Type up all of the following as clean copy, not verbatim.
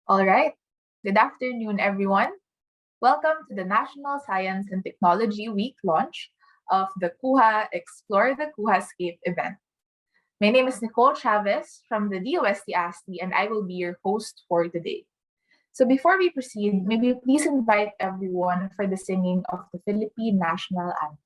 All right. Good afternoon, everyone. Welcome to the National Science and Technology Week launch of the KOOHA Explore the Koohascape event. My name is Nicole Chavez from the DOST-ASTI, and I will be your host for today. So before we proceed, maybe please invite everyone for the singing of the Philippine National Anthem.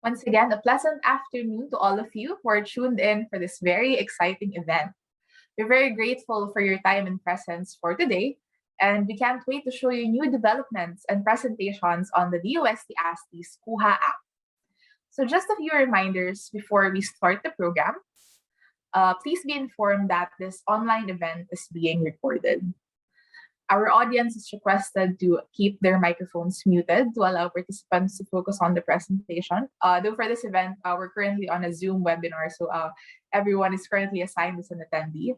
Once again, a pleasant afternoon to all of you who are tuned in for this very exciting event. We're very grateful for your time and presence for today, and we can't wait to show you new developments and presentations on the DOST-ASTI's KOOHA app. So just a few reminders before we start the program. Please be informed that this online event is being recorded. Our audience is requested to keep their microphones muted to allow participants to focus on the presentation. Though for this event, we're currently on a Zoom webinar, so everyone is currently assigned as an attendee.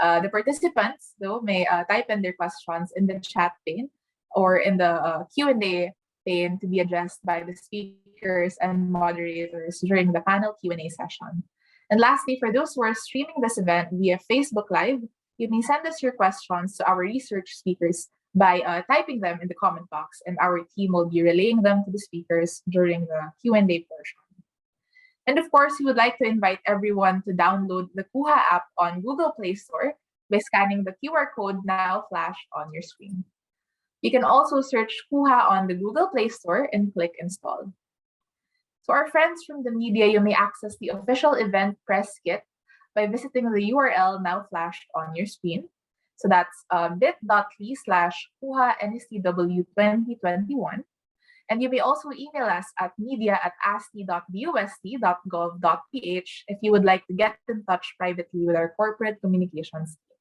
The participants, though, may type in their questions in the chat pane or in the Q&A pane to be addressed by the speakers and moderators during the panel Q&A session. And lastly, for those who are streaming this event via Facebook Live, you may send us your questions to our research speakers by typing them in the comment box, and our team will be relaying them to the speakers during the Q&A portion. And of course, we would like to invite everyone to download the KOOHA app on Google Play Store by scanning the QR code now flashed on your screen. You can also search KOOHA on the Google Play Store and click Install. To our friends from the media, you may access the official event press kit by visiting the URL now flashed on your screen. So that's bit.ly/KOOHA NSTW 2021. And you may also email us at media@asti.dost.gov.ph if you would like to get in touch privately with our corporate communications team.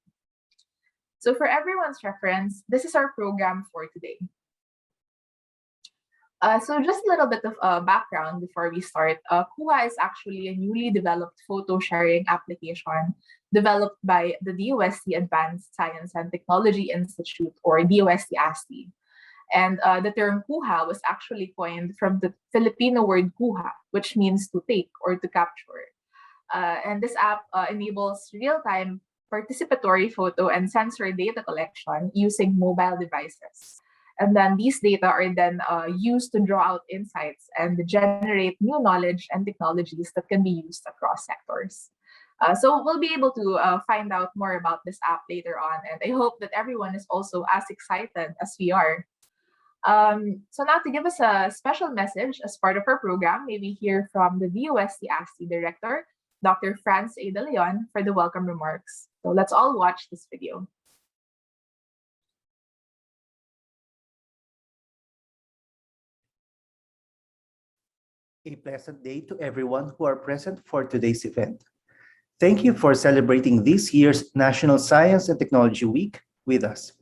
So for everyone's reference, this is our program for today. So just a little bit of background before we start. KOOHA is actually a newly developed photo sharing application developed by the DOST-Advanced Science and Technology Institute, or DOST-ASTI. And the term KOOHA was actually coined from the Filipino word kuha, which means to take or to capture. And this app enables real-time participatory photo and sensor data collection using mobile devices. And then these data are then used to draw out insights and generate new knowledge and technologies that can be used across sectors. So we'll be able to find out more about this app later on, and I hope that everyone is also as excited as we are. So now to give us a special message as part of our program, may we hear from the DOST-ASTI Director, Dr. Franz A. De Leon, for the welcome remarks. So let's all watch this video. A pleasant day to everyone who are present for today's event. Thank you for celebrating this year's National Science and Technology Week with us.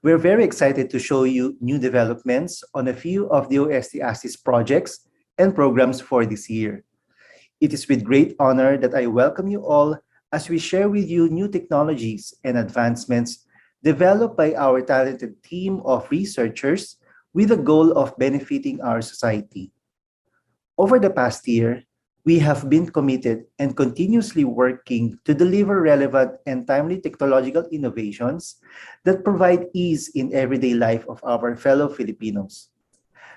We're very excited to show you new developments on a few of the DOST-ASTI's projects and programs for this year. It is with great honor that I welcome you all as we share with you new technologies and advancements developed by our talented team of researchers with the goal of benefiting our society. Over the past year, we have been committed and continuously working to deliver relevant and timely technological innovations that provide ease in everyday life of our fellow Filipinos.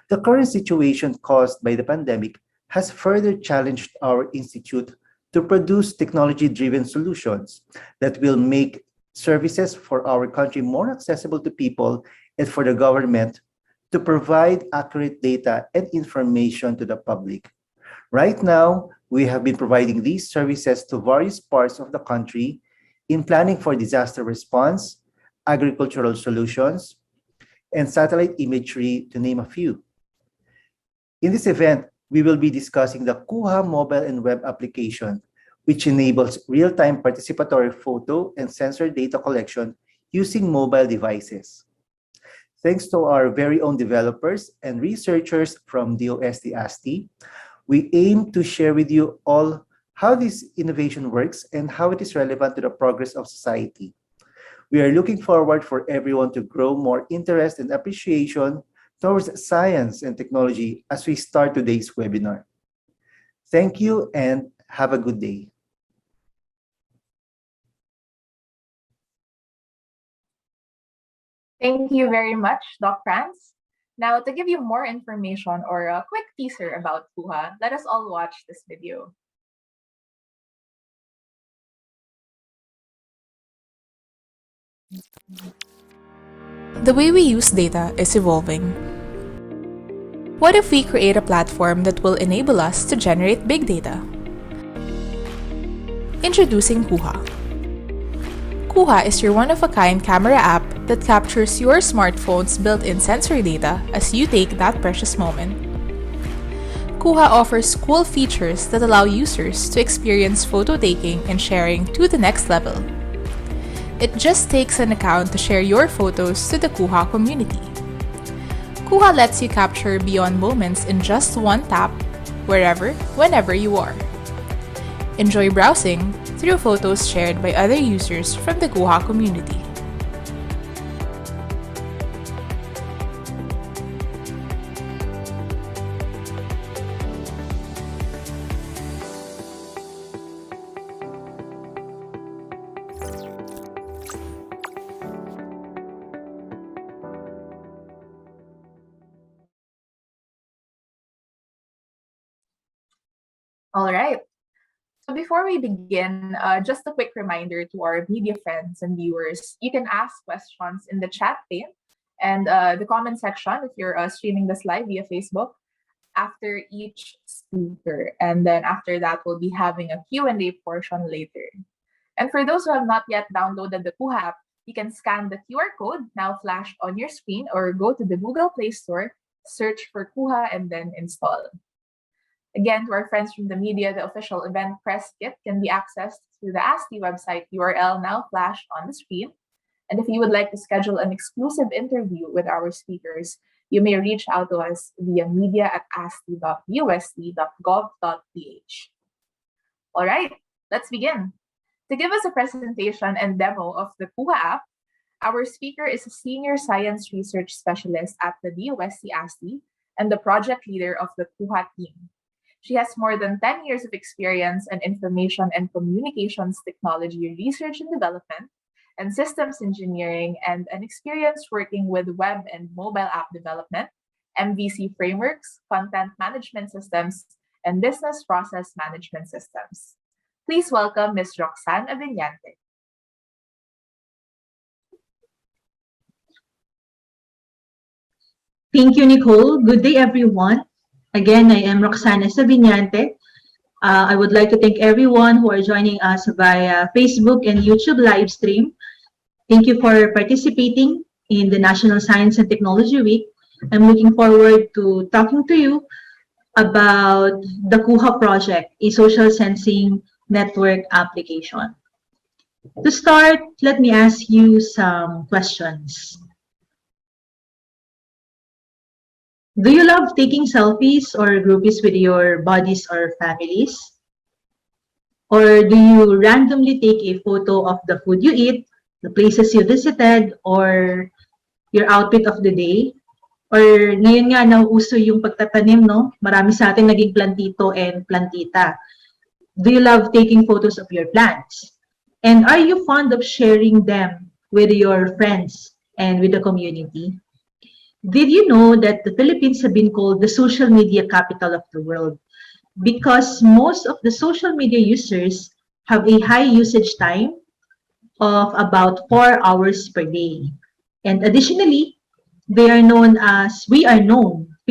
The current situation caused by the pandemic has further challenged our institute to produce technology-driven solutions that will make services for our country more accessible to people and for the government to provide accurate data and information to the public. Right now, we have been providing these services to various parts of the country in planning for disaster response, agricultural solutions, and satellite imagery, to name a few. In this event, we will be discussing the KOOHA mobile and web application, which enables real-time participatory photo and sensor data collection using mobile devices. Thanks to our very own developers and researchers from DOST-ASTI, we aim to share with you all how this innovation works and how it is relevant to the progress of society. We are looking forward for everyone to grow more interest and appreciation towards science and technology as we start today's webinar. Thank you and have a good day. Thank you very much, Doc Franz. Now, to give you more information or a quick teaser about KOOHA, let us all watch this video. The way we use data is evolving. What if we create a platform that will enable us to generate big data? Introducing KOOHA. KOOHA is your one-of-a-kind camera app that captures your smartphone's built-in sensor data as you take that precious moment. KOOHA offers cool features that allow users to experience photo taking and sharing to the next level. It just takes an account to share your photos to the KOOHA community. KOOHA lets you capture beyond moments in just one tap, wherever, whenever you are. Enjoy browsing through photos shared by other users from the KOOHA community. All right. So before we begin, just a quick reminder to our media friends and viewers, you can ask questions in the chat pane and the comment section if you're streaming this live via Facebook after each speaker. And then after that, we'll be having a Q&A portion later. And for those who have not yet downloaded the KOOHA app, you can scan the QR code now flashed on your screen or go to the Google Play Store, search for KOOHA, and then install. Again, to our friends from the media, the official event press kit can be accessed through the ASTI website URL now flashed on the screen. And if you would like to schedule an exclusive interview with our speakers, you may reach out to us via media@asti.ust.gov.ph. All right, let's begin. To give us a presentation and demo of the KOOHA app, our speaker is a senior science research specialist at the DOST-ASTI and the project leader of the KOOHA team. She has more than 10 years of experience in information and communications technology research and development, and systems engineering, and an experience working with web and mobile app development, MVC frameworks, content management systems, and business process management systems. Please welcome Ms. Roxanne Aviñante. Thank you, Nicole. Good day, everyone. Again, I am Roxana Sabiñante. I would like to thank everyone who are joining us via Facebook and YouTube live stream. Thank you for participating in the National Science and Technology Week. I'm looking forward to talking to you about the KOOHA project, a social sensing network application. To start, let me ask you some questions. Do you love taking selfies or groupies with your buddies or families? Or do you randomly take a photo of the food you eat, the places you visited, or your outfit of the day? Or ngayon nga, nauuso yung pagtatanim, no? Marami sa atin naging plantito and plantita. Do you love taking photos of your plants? And are you fond of sharing them with your friends and with the community? Did you know that the Philippines have been called the social media capital of the world? Because most of the social media users have a high usage time of about 4 hours per day. And additionally, we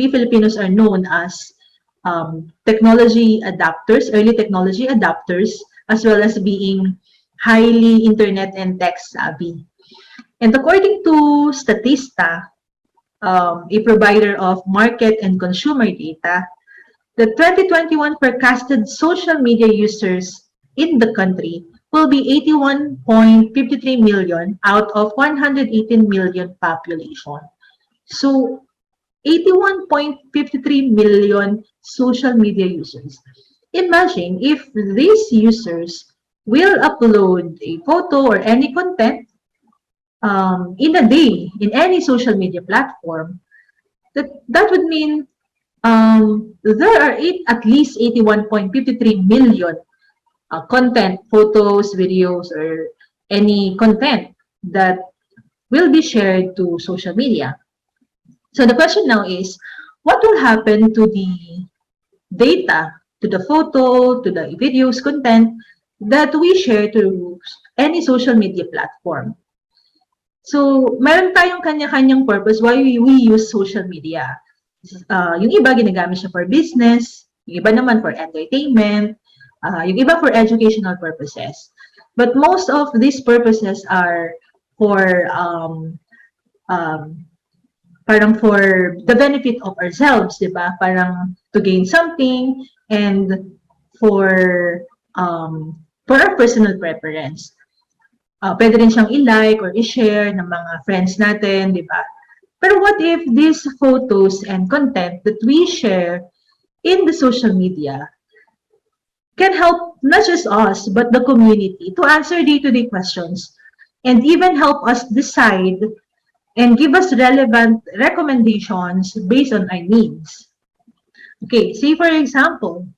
Filipinos are known as technology adapters, early technology adapters, as well as being highly internet and tech savvy. And according to Statista, a provider of market and consumer data, the 2021 forecasted social media users in the country will be 81.53 million out of 118 million population. So 81.53 million social media users. Imagine if these users will upload a photo or any content in a day in any social media platform, that would mean there are at least 81.53 million content, photos, videos, or any content that will be shared to social media. So the question now is, what will happen to the data, to the photo, to the videos, content that we share to any social media platform? So, meron tayong kanya-kanyang purpose why we use social media. Yung iba ginagamit siya for business, yung iba naman for entertainment, yung iba for educational purposes. But most of these purposes are for parang for the benefit of ourselves, di ba? Parang to gain something and for our personal preference. Pwede rin siyang i-like or i-share ng mga friends natin, di ba? Pero what if these photos and content that we share in the social media can help not just us, but the community to answer day-to-day questions and even help us decide and give us relevant recommendations based on our needs? Okay, say for example,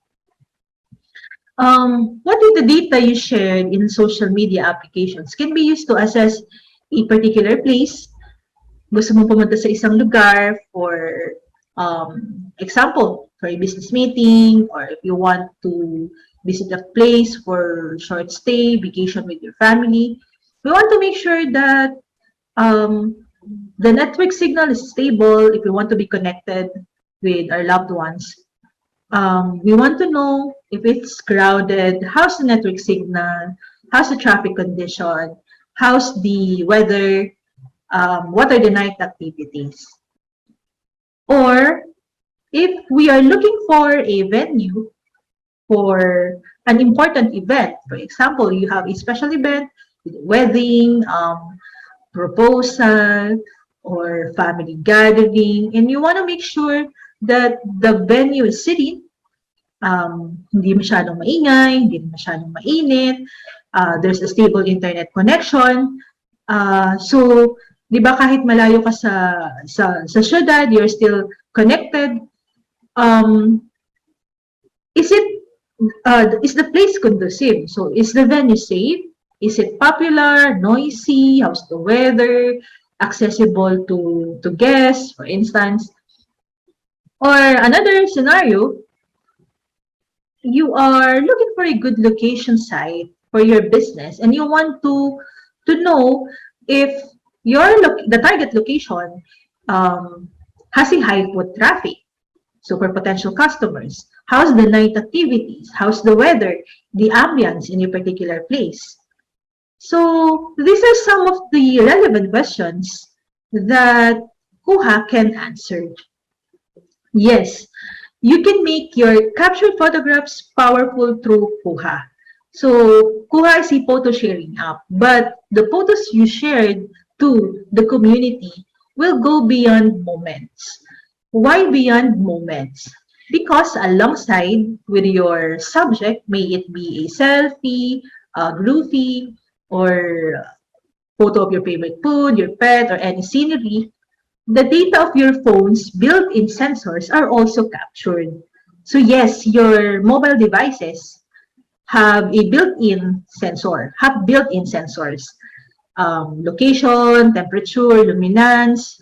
what if the data you shared in social media applications can be used to assess a particular place? Gusto mo pumunta sa isang lugar for example, for a business meeting, or if you want to visit a place for short stay, vacation with your family. We want to make sure that the network signal is stable if we want to be connected with our loved ones. We want to know if it's crowded, how's the network signal, how's the traffic condition, how's the weather, what are the night activities. Or if we are looking for a venue for an important event, for example, you have a special event, wedding, proposal, or family gathering, and you want to make sure that the venue is serene, hindi masyadong maingay, hindi masyadong mainit, there's a stable internet connection. So, di ba kahit malayo ka sa syudad, you're still connected. Is the place conducive? So, is the venue safe? Is it popular, noisy? How's the weather? Accessible to guests, for instance? Or another scenario, you are looking for a good location site for your business and you want to know if the target location has a high foot traffic. So for potential customers, how's the night activities? How's the weather, the ambience in a particular place? So these are some of the relevant questions that KOOHA can answer. Yes, you can make your captured photographs powerful through KOOHA. So KOOHA is a photo sharing app, but the photos you shared to the community will go beyond moments. Why beyond moments? Because alongside with your subject, may it be a selfie, a groovy, or photo of your favorite food, your pet, or any scenery, the data of your phone's built-in sensors are also captured. So yes, your mobile devices have a built-in sensor, have built-in sensors. Location, temperature, luminance,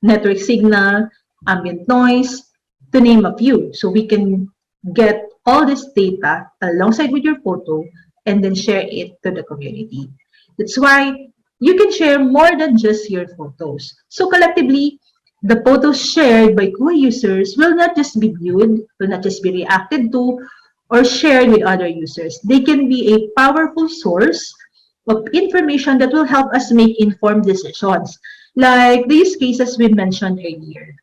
network signal, ambient noise, to name a few. So we can get all this data alongside with your photo and then share it to the community. That's why you can share more than just your photos. So collectively, the photos shared by KOOHA users will not just be viewed, will not just be reacted to, or shared with other users. They can be a powerful source of information that will help us make informed decisions, like the use cases we mentioned earlier.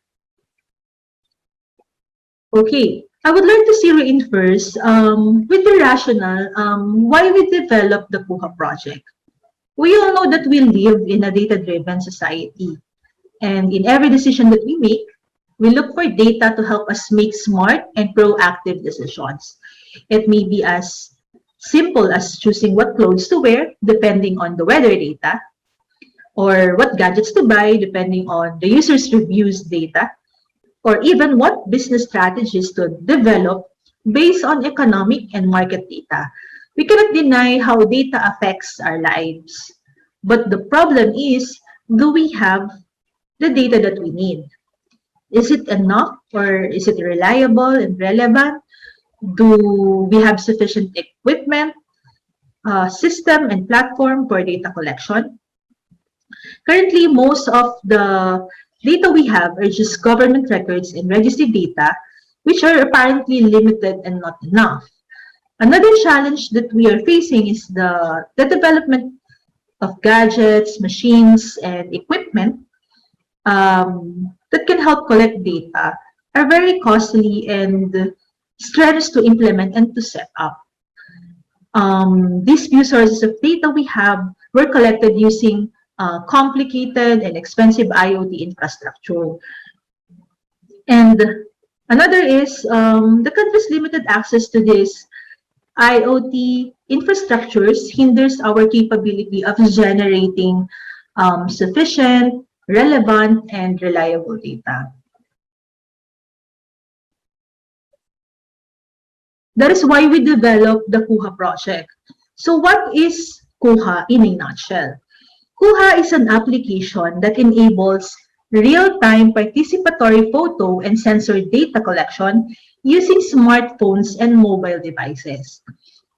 Okay, I would like to zero in first with the rationale why we developed the KOOHA project. We all know that we live in a data-driven society, and in every decision that we make, we look for data to help us make smart and proactive decisions. It may be as simple as choosing what clothes to wear depending on the weather data, or what gadgets to buy depending on the user's reviews data, or even what business strategies to develop based on economic and market data. We cannot deny how data affects our lives. But the problem is, do we have the data that we need? Is it enough, or is it reliable and relevant? Do we have sufficient equipment, system, and platform for data collection? Currently, most of the data we have are just government records and registry data, which are apparently limited and not enough. Another challenge that we are facing is the development of gadgets, machines, and equipment that can help collect data are very costly and strenuous to implement and to set up. These few sources of data we have were collected using complicated and expensive IoT infrastructure. And another is the country's limited access to this IoT infrastructures hinders our capability of generating sufficient, relevant, and reliable data. That is why we developed the KOOHA project. So what is KOOHA in a nutshell? KOOHA is an application that enables real-time participatory photo and sensor data collection using smartphones and mobile devices.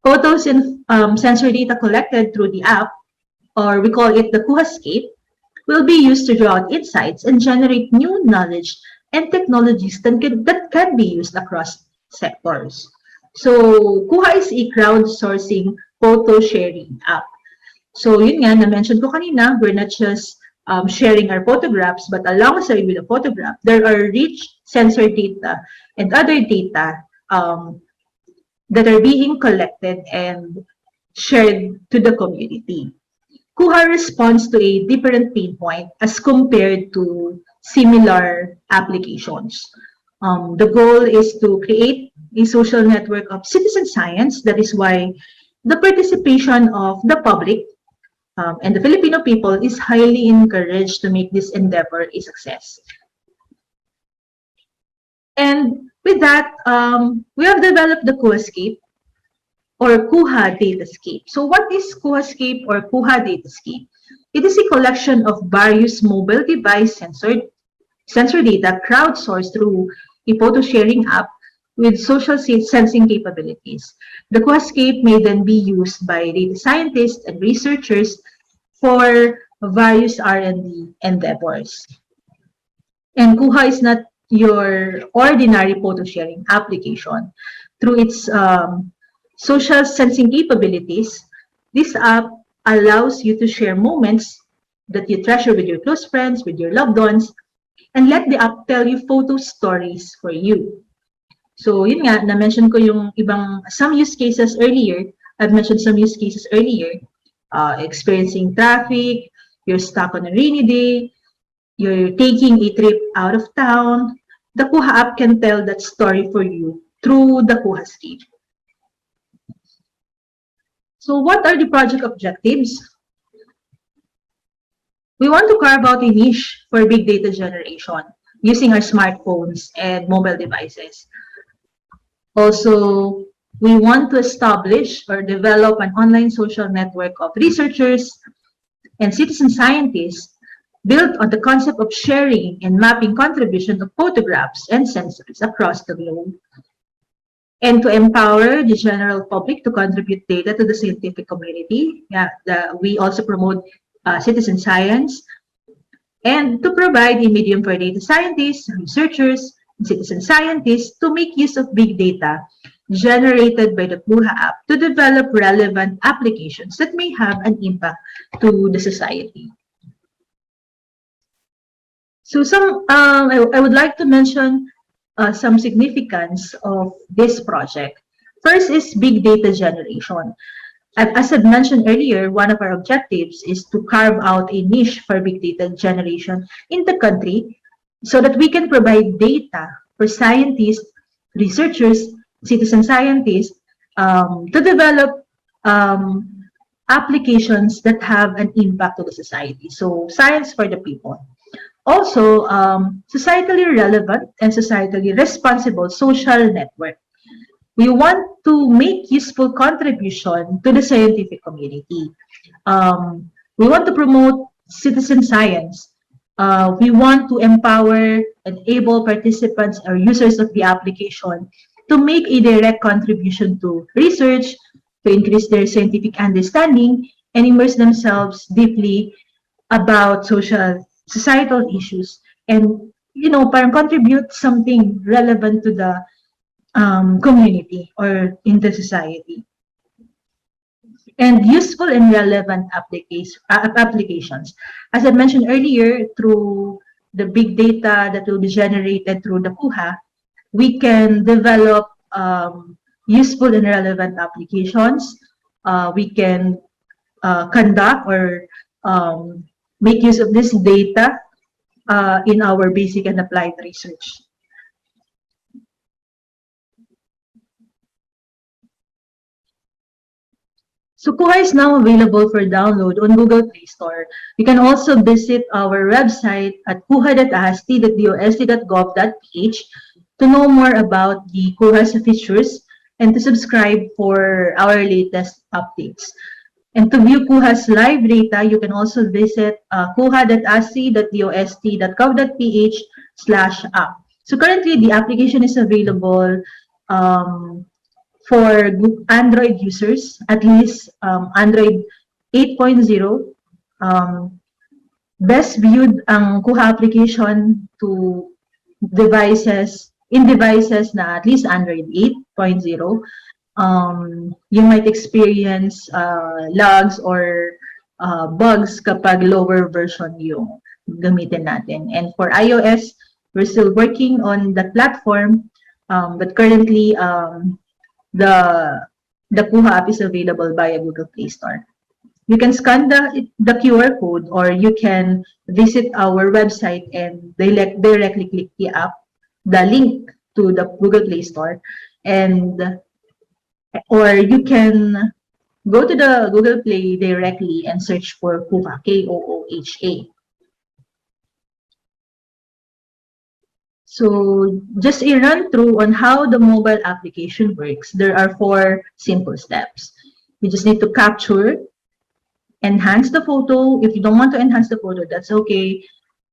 Photos and sensor data collected through the app, or we call it the Koohascape, will be used to draw out insights and generate new knowledge and technologies that can be used across sectors. So, KOOHA is a crowdsourcing photo sharing app. So, yun nga, na-mention ko kanina, we're not just sharing our photographs, but alongside with the photograph, there are rich sensor data and other data that are being collected and shared to the community. KOOHA responds to a different pain point as compared to similar applications. The goal is to create a social network of citizen science. That is why the participation of the public and the Filipino people is highly encouraged to make this endeavor a success. And with that, we have developed the Koohascape or KOOHA Datascape. So what is Koohascape or KOOHA Datascape? It is a collection of various mobile device sensor data crowdsourced through a photo sharing app with social sensing capabilities. The Koohascape may then be used by data scientists and researchers for various R&D endeavors. And KOOHA is not your ordinary photo sharing application. Through its social sensing capabilities, this app allows you to share moments that you treasure with your close friends, with your loved ones, and let the app tell you photo stories for you. So, yun nga, na-mention ko yung some use cases earlier. I've mentioned some use cases earlier. Experiencing traffic, you're stuck on a rainy day, you're taking a trip out of town. The KOOHA app can tell that story for you through the Koohascape. So, what are the project objectives? We want to carve out a niche for big data generation using our smartphones and mobile devices. Also, we want to establish or develop an online social network of researchers and citizen scientists built on the concept of sharing and mapping contribution of photographs and sensors across the globe, and to empower the general public to contribute data to the scientific community. We also promote citizen science, and to provide a medium for data scientists, researchers, and citizen scientists to make use of big data generated by the KOOHA app to develop relevant applications that may have an impact to the society. So I would like to mention some significance of this project. First is big data generation. As I mentioned earlier, one of our objectives is to carve out a niche for big data generation in the country so that we can provide data for scientists, researchers, citizen scientists to develop applications that have an impact to the society. So science for the people. Also, societally relevant and societally responsible social network. We want to make useful contribution to the scientific community. We want to promote citizen science. We want to empower and enable participants or users of the application to make a direct contribution to research, to increase their scientific understanding, and immerse themselves deeply about societal issues, and parang contribute something relevant to the community or in the society. And useful and relevant applications. As I mentioned earlier, through the big data that will be generated through the KOOHA, we can develop useful and relevant applications. We can conduct or make use of this data in our basic and applied research. So KOOHA is now available for download on Google Play Store. You can also visit our website at kooha.asti.dost.gov.ph to know more about the KOOHA's features and to subscribe for our latest updates. And to view KOOHA's live data, you can also visit kooha.asti.dost.ph/app. So currently, the application is available for Android users, at least Android 8.0. Best viewed ang KOOHA application to devices na at least Android 8.0. You might experience lags or bugs kapag lower version yung gamitin natin. And for iOS, we're still working on the platform, but currently the KOOHA app is available via Google Play Store. You can scan the QR code, or you can visit our website and directly click the link to the Google Play Store, or you can go to the Google Play directly and search for KOOHA, KOOHA. So just a run through on how the mobile application works. There are 4 simple steps. You just need to capture, enhance the photo. If you don't want to enhance the photo, that's okay.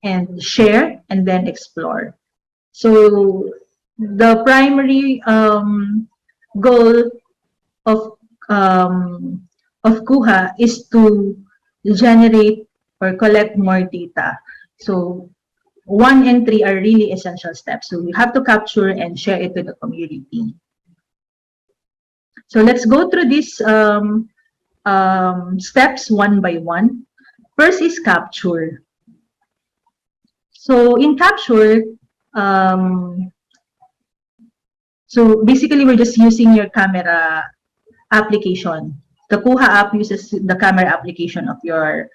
And share, and then explore. So the primary goal of KOOHA is to generate or collect more data. So 1 and 3 are really essential steps. So we have to capture and share it with the community. So let's go through these steps one by one. First is capture. So in capture, so basically we're just using your camera application. The KOOHA app uses the camera application of your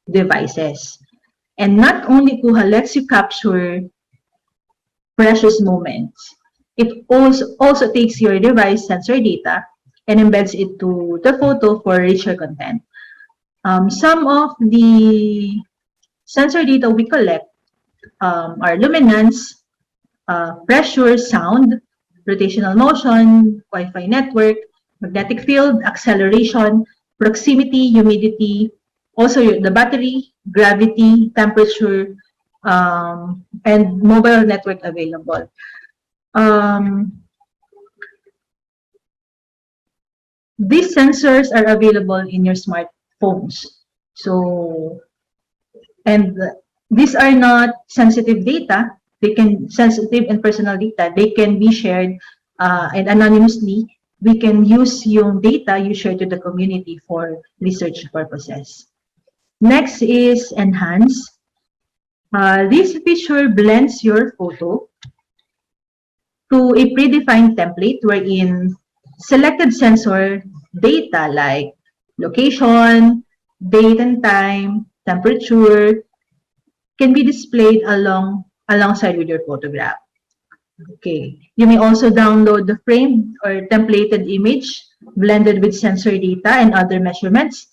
devices. And not only KOOHA lets you capture precious moments, it also takes your device sensor data and embeds it to the photo for richer content. Some of the sensor data we collect are luminance, pressure, sound, rotational motion, Wi-Fi network, magnetic field, acceleration, proximity, humidity, also the battery, gravity, temperature, and mobile network available. These sensors are available in your smartphones. So, and these are not sensitive data. Sensitive and personal data, they can be shared and anonymously. We can use yung data you share to the community for research purposes. Next is enhance. This feature blends your photo to a predefined template wherein selected sensor data like location, date and time, temperature can be displayed alongside with your photograph. Okay. You may also download the framed or templated image blended with sensor data and other measurements.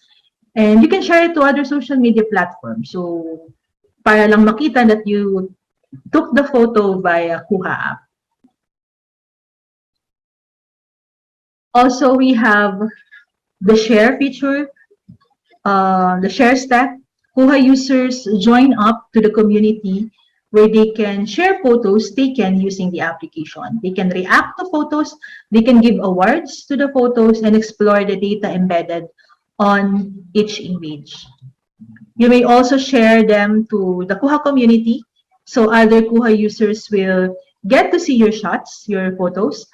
And you can share it to other social media platforms. So, para lang makita that you took the photo via KOOHA app. Also, we have the share feature, the share stack. KOOHA users join up to the community where they can share photos taken using the application. They can react to photos, they can give awards to the photos, and explore the data embedded on each image. You may also share them to the KOOHA community, so other KOOHA users will get to see your shots, your photos.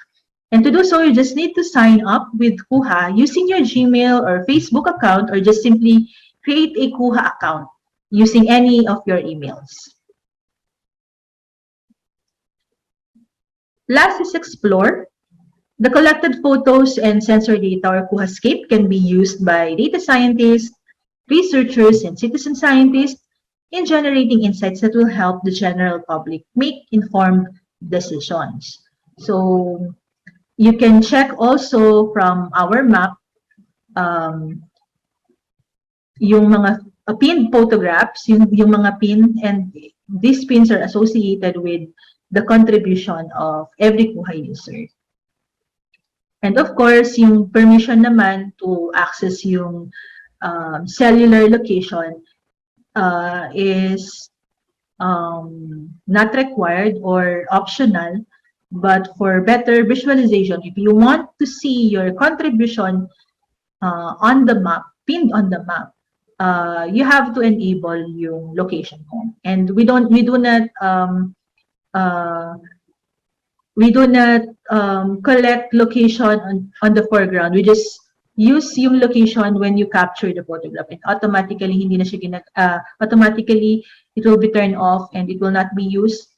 And to do so, you just need to sign up with KOOHA using your Gmail or Facebook account, or just simply create a KOOHA account using any of your emails. Last is explore. The collected photos and sensor data or Koohascape can be used by data scientists, researchers, and citizen scientists in generating insights that will help the general public make informed decisions. So you can check also from our map yung mga pinned photographs, yung mga pin, and these pins are associated with the contribution of every KOOHA user. And of course, yung permission naman to access yung cellular location is not required or optional, but for better visualization, if you want to see your contribution on the map, pinned on the map, you have to enable yung location home. And we do not collect location on the foreground. We just use yung location when you capture the photograph, and automatically hindi na siya automatically it will be turned off and it will not be used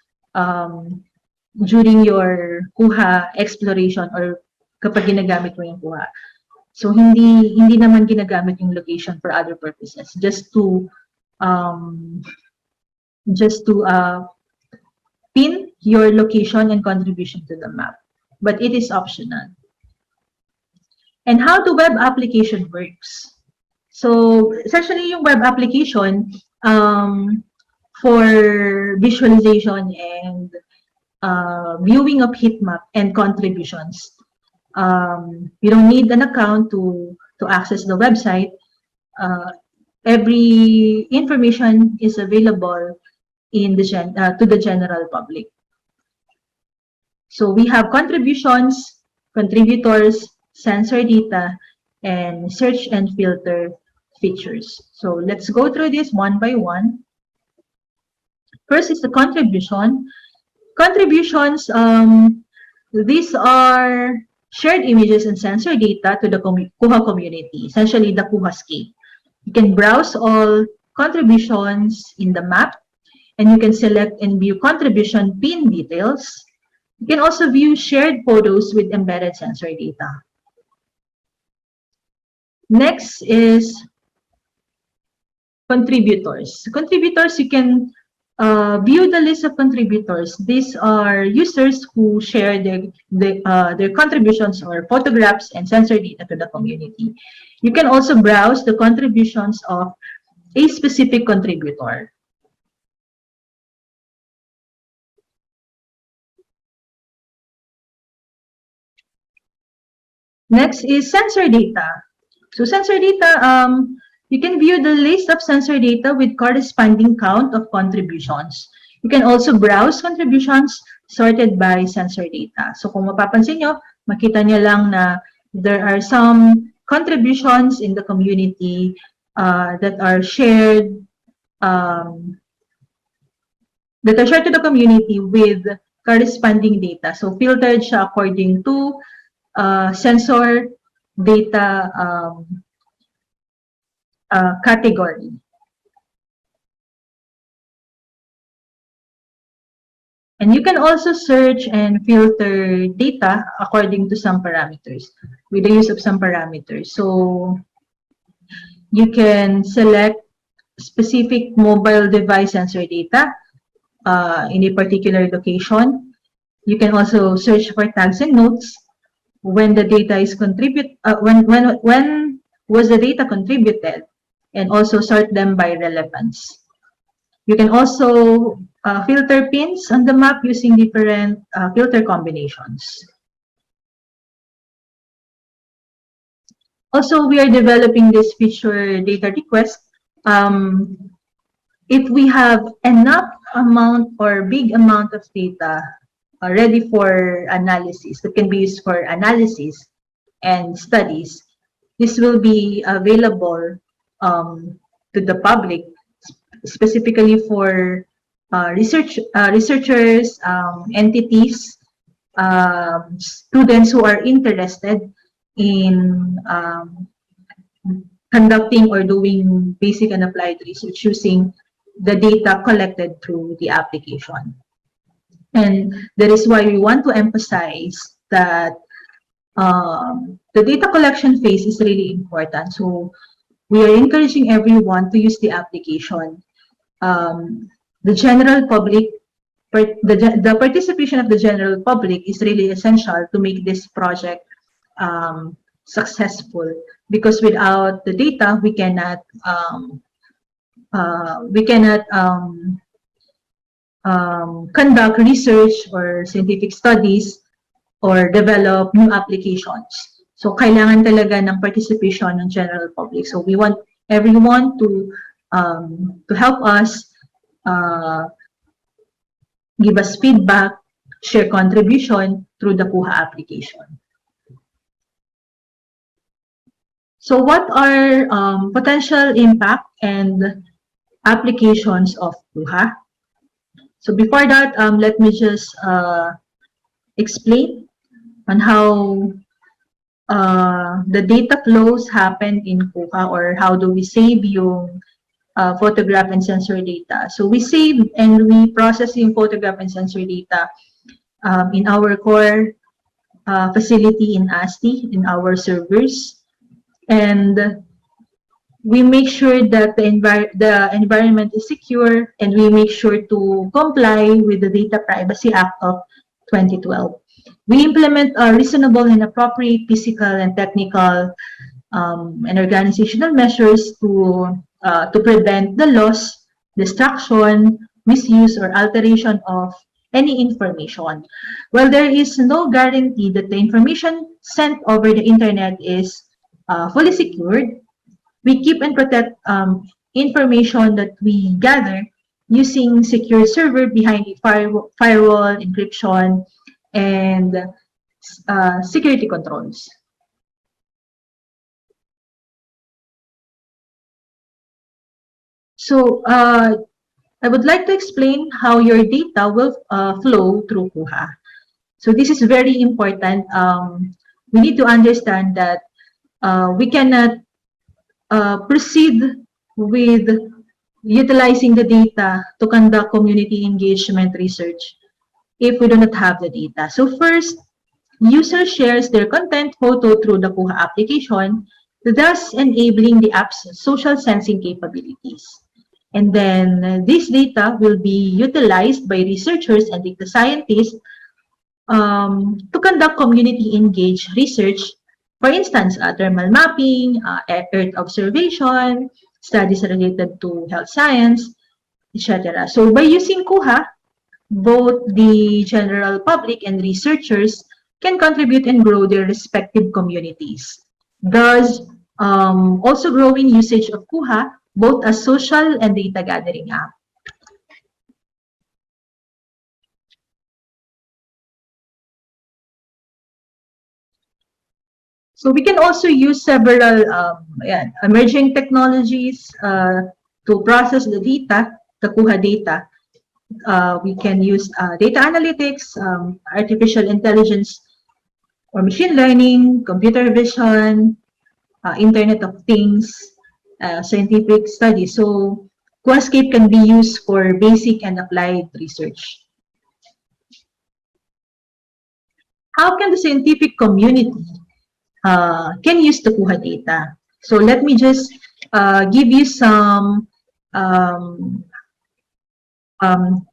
during your KOOHA exploration or kapag ginagamit mo yung KOOHA. So hindi naman ginagamit yung location for other purposes, just to pin your location and contribution to the map, but it is optional. And how the web application works. So essentially yung web application for visualization and viewing of heat map and contributions. You don't need an account to access the website. Every information is available in the to the general public. So we have contributions, contributors, sensor data, and search and filter features. So let's go through this one by one. First is the contribution. Contributions, these are shared images and sensor data to the KOOHA community, essentially the Koohascape. You can browse all contributions in the map, and you can select and view contribution pin details. You can also view shared photos with embedded sensor data. Next is contributors. Contributors, you can view the list of contributors. These are users who share their contributions or photographs and sensor data to the community. You can also browse the contributions of a specific contributor. Next is sensor data. So sensor data, you can view the list of sensor data with corresponding count of contributions. You can also browse contributions sorted by sensor data. So kung mapapansin nyo, makita nyo lang na there are some contributions in the community that are shared to the community with corresponding data. So filtered siya according to sensor data category. And you can also search and filter data according to some parameters, with the use of some parameters. So you can select specific mobile device sensor data in a particular location. You can also search for tags and notes when the data is when was the data contributed, and also sort them by relevance. You can also filter pins on the map using different filter combinations. Also, we are developing this feature data request. If we have enough amount or big amount of data ready for analysis, that can be used for analysis and studies, this will be available to the public, specifically for researchers, entities, students who are interested in conducting or doing basic and applied research using the data collected through the application. And that is why we want to emphasize that the data collection phase is really important. So we are encouraging everyone to use the application. The general public, the participation of the general public is really essential to make this project successful, because without the data, we cannot conduct research or scientific studies or develop new applications. So kailangan talaga ng participation ng general public. So we want everyone to help us, give us feedback, share contribution through the KOOHA application. So what are potential impact and applications of KOOHA? So before that, let me just explain on how the data flows happen in KOOHA, or how do we save yung photograph and sensor data. So we save and we process yung photograph and sensor data in our core facility in ASTI, in our servers. And we make sure that the environment is secure, and we make sure to comply with the Data Privacy Act of 2012. We implement reasonable and appropriate physical and technical and organizational measures to prevent the loss, destruction, misuse, or alteration of any information. While there is no guarantee that the information sent over the internet is fully secured, we keep and protect information that we gather using secure server behind a firewall, encryption, and security controls. So I would like to explain how your data will flow through KOOHA. So this is very important. We need to understand that we cannot proceed with utilizing the data to conduct community engagement research if we do not have the data. So first, user shares their content photo through the KOOHA application, thus enabling the app's social sensing capabilities. And then this data will be utilized by researchers and data scientists to conduct community-engaged research. For instance, thermal mapping, Earth observation, studies related to health science, etc. So by using KOOHA, both the general public and researchers can contribute and grow their respective communities. Thus, also growing usage of KOOHA both as social and data gathering app. So we can also use several emerging technologies to process the data, the KOOHA data. We can use data analytics, artificial intelligence or machine learning, computer vision, Internet of Things, scientific studies. So Koohascape can be used for basic and applied research. How can the scientific community can use the KOOHA data? So let me just give you some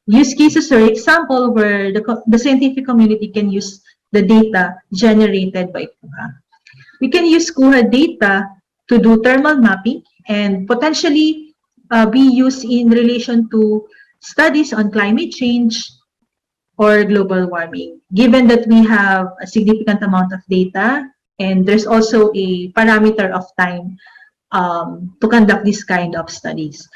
use cases or example where the scientific community can use the data generated by KOOHA. We can use KOOHA data to do thermal mapping and potentially be used in relation to studies on climate change or global warming, given that we have a significant amount of data and there's also a parameter of time to conduct this kind of studies.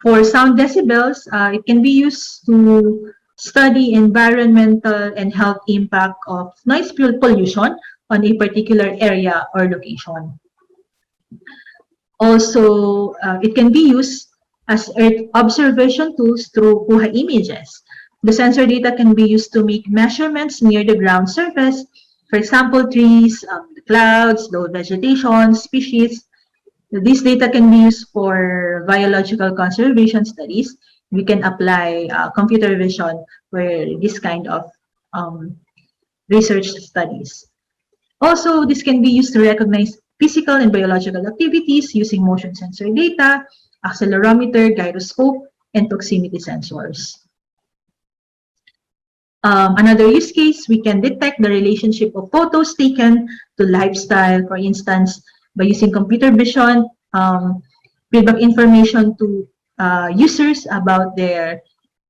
For sound decibels, it can be used to study environmental and health impact of noise pollution on a particular area or location. Also, it can be used as Earth observation tools through KOOHA images. The sensor data can be used to make measurements near the ground surface, for example, trees, clouds, low vegetation, species. This data can be used for biological conservation studies. We can apply computer vision for this kind of research studies. Also, this can be used to recognize physical and biological activities using motion sensor data, accelerometer, gyroscope, and proximity sensors. Another use case, we can detect the relationship of photos taken to lifestyle, for instance, by using computer vision, feedback information to users about their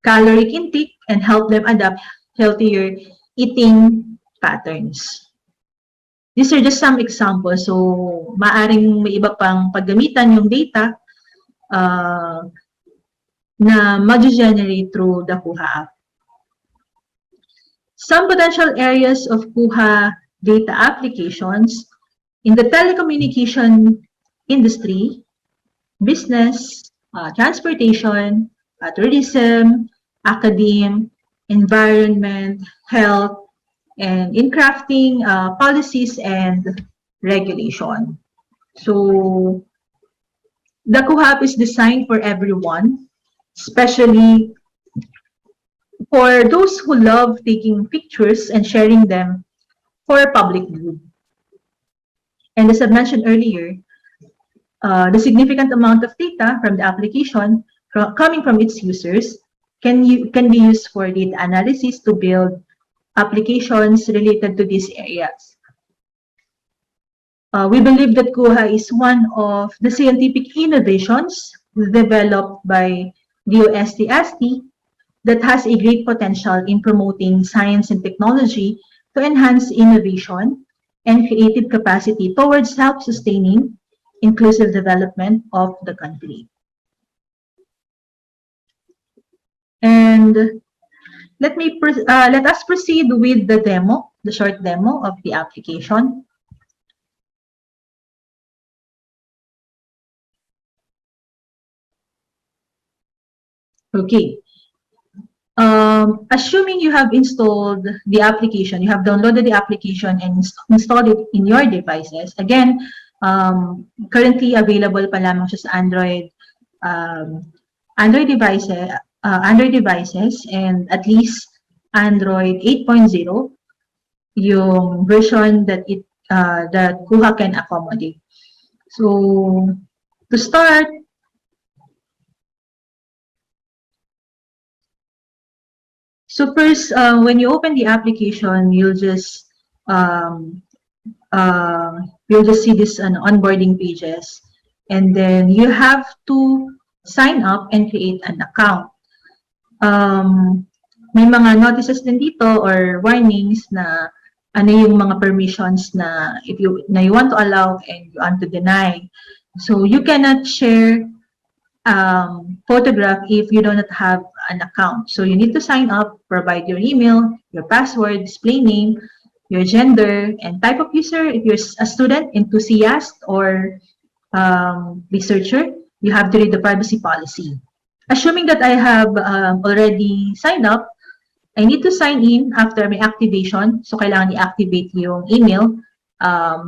caloric intake and help them adapt healthier eating patterns. These are just some examples. So, maaring may iba pang paggamitan yung data na mag-generate through the KOOHA app. Some potential areas of KOOHA data applications in the telecommunication industry, business, transportation, tourism, academe, environment, health, and in crafting policies and regulation. So the KOOHA app is designed for everyone, especially for those who love taking pictures and sharing them for public good. And as I mentioned earlier, the significant amount of data from the application coming from its users can be used for data analysis to build applications related to these areas. We believe that KOOHA is one of the scientific innovations developed by DOST-ASTI that has a great potential in promoting science and technology to enhance innovation and creative capacity towards self-sustaining, inclusive development of the country. And let us proceed with the demo, the short demo of the application. Okay. Assuming you have installed the application, you have downloaded the application and installed it in your devices. Again, currently available pa lamang siya sa Android devices and at least Android 8.0 yung version that that KOOHA can accommodate. So to start, So first, when you open the application, um, you'll just see this onboarding pages, and then you have to sign up and create an account. May mga notices din dito or warnings na ano yung mga permissions na you want to allow and you want to deny. So you cannot share photograph if you do not have an account. So you need to sign up, provide your email, your password, display name, your gender, and type of user. If you're a student, enthusiast, or researcher, you have to read the privacy policy. Assuming that I have already signed up, I need to sign in after my activation. So kailangan i-activate yung email.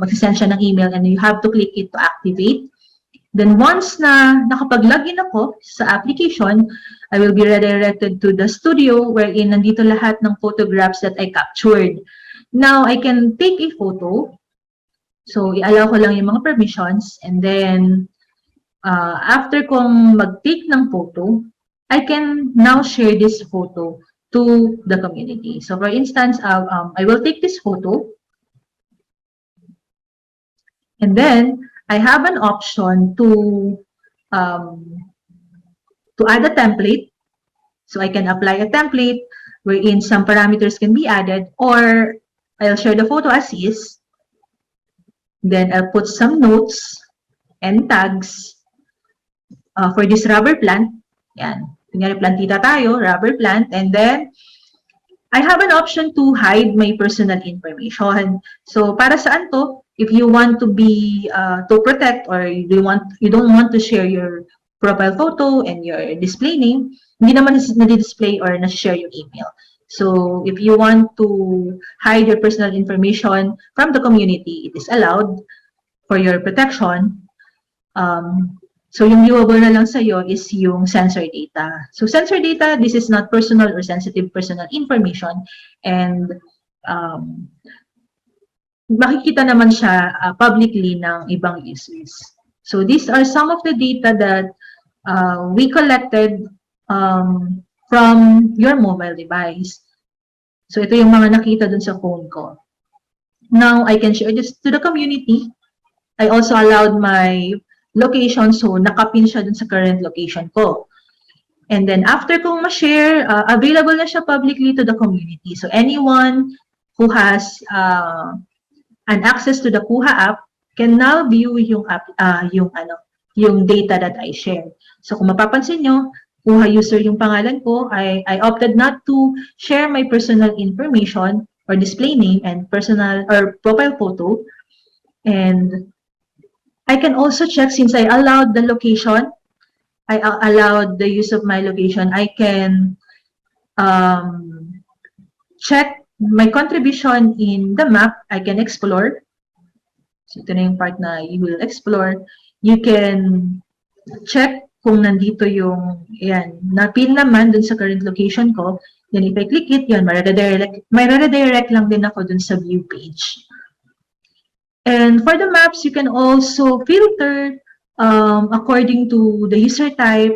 Mag-send siya ng email and you have to click it to activate. Then once na nakapag-login ako sa application, I will be redirected to the studio wherein nandito lahat ng photographs that I captured. Now, I can take a photo. So, i-allow ko lang yung mga permissions. And then, after kong mag-take ng photo, I can now share this photo to the community. So, for instance, I will take this photo. And then, I have an option to add a template. So I can apply a template wherein some parameters can be added, or I'll share the photo as is. Then I'll put some notes and tags for this rubber plant. Yan. Kunyari, plantita tayo, rubber plant. And then, I have an option to hide my personal information. So, para saan to? If you want to be, to protect, or you don't want to share your profile photo and your display name, hindi naman na-display or na-share yung email. So, if you want to hide your personal information from the community, it is allowed for your protection. So, yung viewable na lang sa'yo is yung sensor data. So, sensor data, this is not personal or sensitive personal information. And makikita naman siya publicly ng ibang users. So, these are some of the data that we collected from your mobile device. So, ito yung mga nakita dun sa phone ko. Now, I can share this to the community. I also allowed my location, so nakapin siya dun sa current location ko. And then, after kong ma-share, available na siya publicly to the community. So, anyone who has an access to the KOOHA app can now view yung data that I shared. So, kung mapapansin nyo, KOOHA user yung pangalan ko, I opted not to share my personal information or display name and personal or profile photo. And I can also check, since I allowed the location, I allowed the use of my location, I can check my contribution in the map. I can explore. So, ito na yung part na you will explore. You can check kung nandito yung, yan, napin naman dun sa current location ko. Then, if I click it, yun, may redirect lang din ako dun sa view page. And for the maps, you can also filter according to the user type,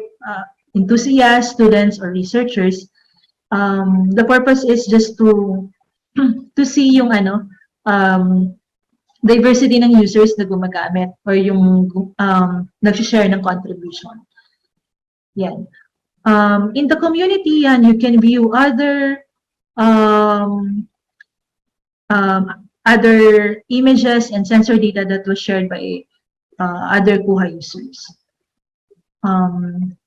enthusiasts, students, or researchers. The purpose is just to see yung diversity ng users na gumagamit or yung nag-share ng contribution. Yan. In the community, yan, you can view other images and sensor data that was shared by other KOOHA users.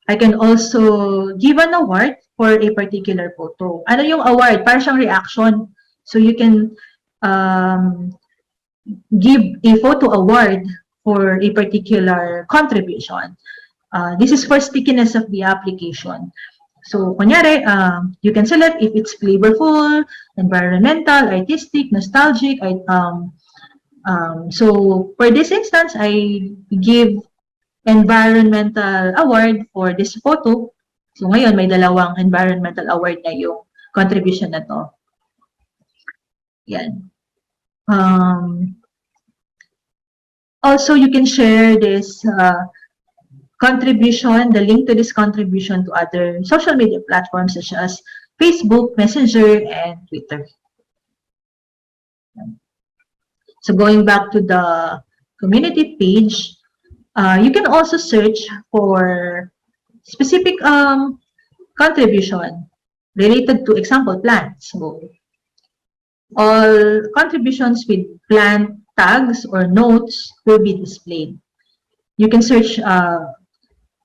I can also give an award for a particular photo. Ano yung award? Parang siyang reaction. So you can give a photo award for a particular contribution. This is for stickiness of the application. So, kunyari, you can select if it's flavorful, environmental, artistic, nostalgic. So, for this instance, I give environmental award for this photo. So, ngayon, may dalawang environmental award na yung contribution na to. Yan. Also, you can share this contribution, the link to this contribution to other social media platforms such as Facebook, Messenger, and Twitter. So going back to the community page, you can also search for specific contribution related to example plants. So all contributions with plant tags or notes will be displayed. You can search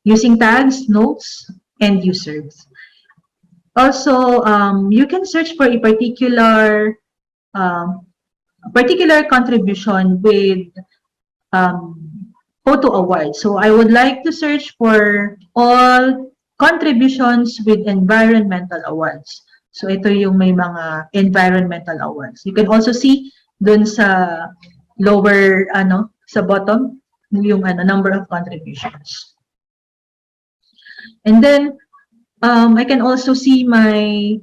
using tags, notes, and users. Also, you can search for a particular contribution with photo award. So I would like to search for all contributions with environmental awards. So ito yung may mga environmental awards. You can also see dun sa lower, sa bottom, yung number of contributions. And then, I can also see my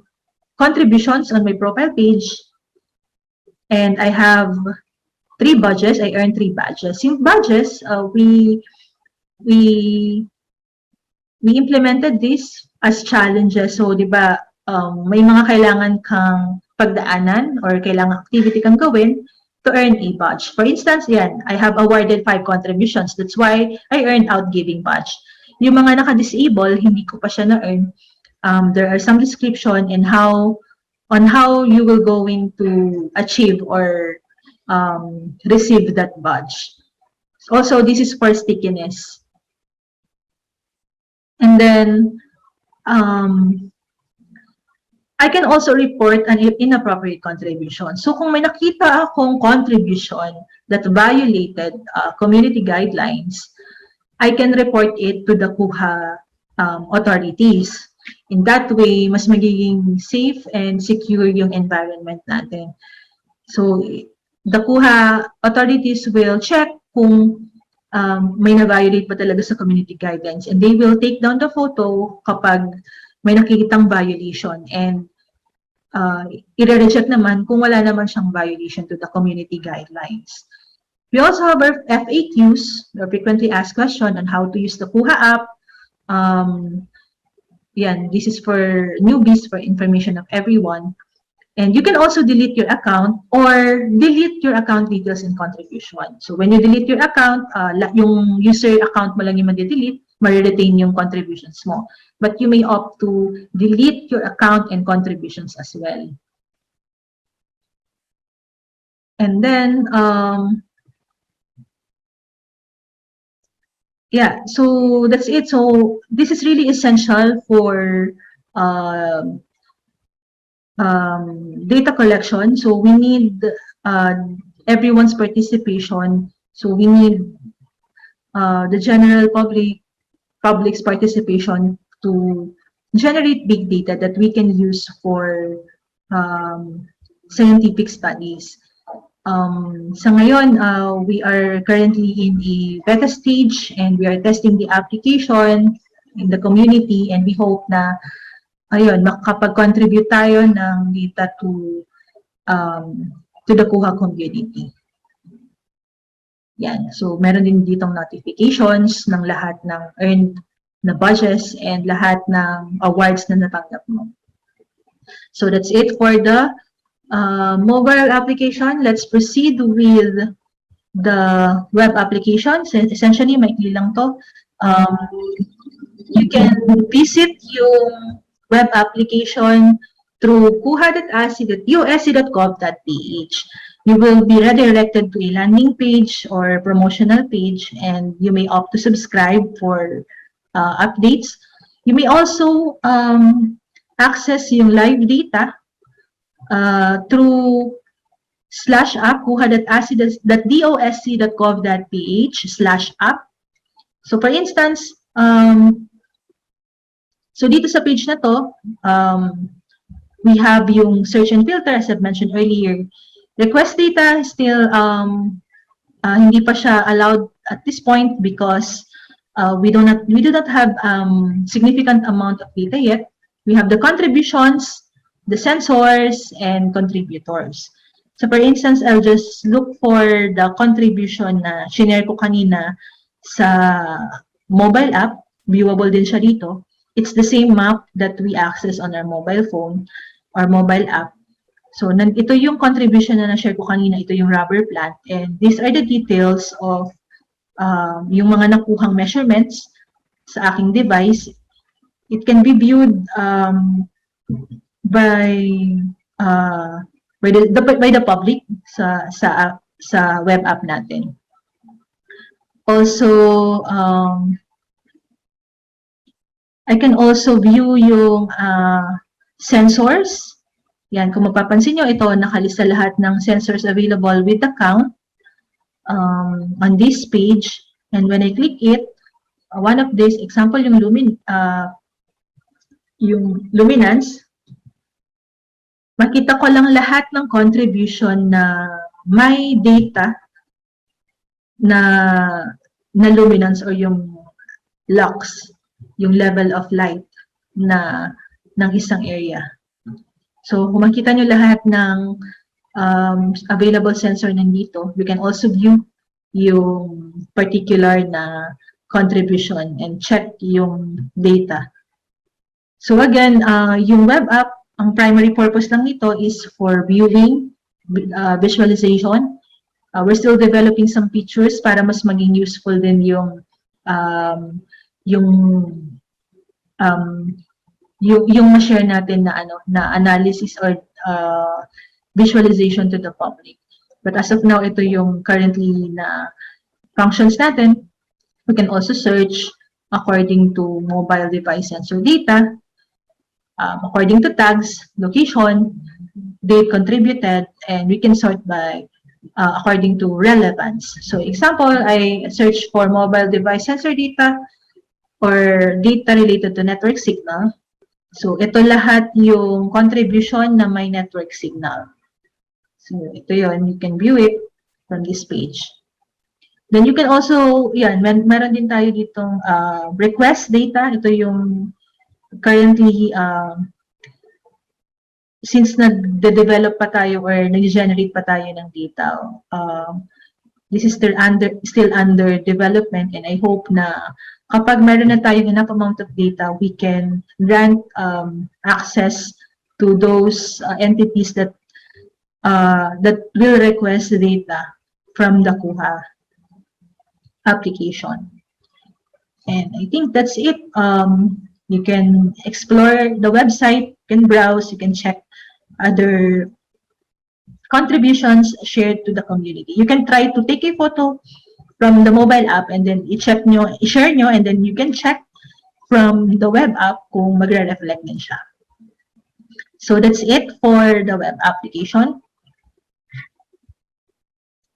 contributions on my profile page. And I have 3 badges. I earned 3 badges. Yung badges, we implemented this as challenges. So, di ba, may mga kailangan kang pagdaanan or kailangan activity kang gawin to earn a badge. For instance, yan, I have awarded 5 contributions. That's why I earned out giving badge. Yung mga naka-disable, hindi ko pa siya na-earn. There are some description on how you will going to achieve or receive that badge. Also, this is for stickiness. And then, I can also report an inappropriate contribution. So, kung may nakita akong contribution that violated community guidelines, I can report it to the KOOHA authorities. In that way, mas magiging safe and secure yung environment natin. So, the KOOHA authorities will check kung may na-violate pa talaga sa community guidelines, and they will take down the photo kapag may nakikitang violation, and i-reject naman kung wala naman siyang violation to the community guidelines. We also have our FAQs, or frequently asked question, on how to use the KOOHA app. This is for newbies, for information of everyone. And you can also delete your account or delete your account details and contribution. So when you delete your account, yung user account mo lang yung ma-delete, ma-retain yung contributions mo. But you may opt to delete your account and contributions as well. And then, so that's it. So this is really essential for data collection. So we need everyone's participation. So we need the general public's participation to generate big data that we can use for scientific studies. Sa ngayon, we are currently in the beta stage, and we are testing the application in the community, and we hope na makapag-contribute tayo ng data to the KOOHA community. Yan. So, meron din ditong notifications ng lahat ng earned na badges and lahat ng awards na natanggap mo. So, that's it for the mobile application. Let's proceed with the web application. So, essentially, maikli lang to. You can visit yung web application through kooha.asti.dost.gov.ph. You will be redirected to a landing page or promotional page, and you may opt to subscribe for updates. You may also access yung live data through /app kooha.asti.dost.gov.ph/app. So for instance, so dito sa page na to, we have yung search and filter, as I've mentioned earlier. Request data still hindi pa siya allowed at this point because we do not have significant amount of data yet. We have the contributions, the sensors, and contributors. So for instance, I'll just look for the contribution na shinare ko kanina sa mobile app. Viewable din siya dito. it's the same map that we access on our mobile phone or mobile app. So, ito yung contribution na na-share ko kanina, ito yung rubber plant. And these are the details of yung mga nakuhang measurements sa aking device. It can be viewed by the public sa web app natin. Also, I can also view yung sensors. Yan, kung mapapansin nyo, ito nakalista lahat ng sensors available with the count on this page. And when I click it, one of these, example, yung luminance, makita ko lang lahat ng contribution na may data na luminance or yung lux, yung level of light ng isang area. So, kung makita nyo lahat ng available sensor nandito, we can also view yung particular na contribution and check yung data. So again, yung web app, ang primary purpose lang nito is for viewing, visualization. We're still developing some features para mas maging useful din yung ma-share natin na analysis or visualization to the public. But as of now, ito yung currently na functions natin. We can also search according to mobile device sensor data, according to tags, location, date contributed, and we can sort by according to relevance. So example, I search for mobile device sensor data or data related to network signal. So ito lahat yung contribution na may network signal. So ito yun, you can view it from this page. Then you can also, yan, meron din tayo ditong request data. Ito yung currently, since nag-develop pa tayo or nag-generate pa tayo ng data, this is still under development, and I hope na kapag meron na tayong enough amount of data, we can grant access to those entities that will request data from the KOOHA application. And I think that's it. You can explore the website, you can browse, you can check other contributions shared to the community. You can try to take a photo from the mobile app and then i-share nyo, and then you can check from the web app kung magre-reflect din siya. So that's it for the web application.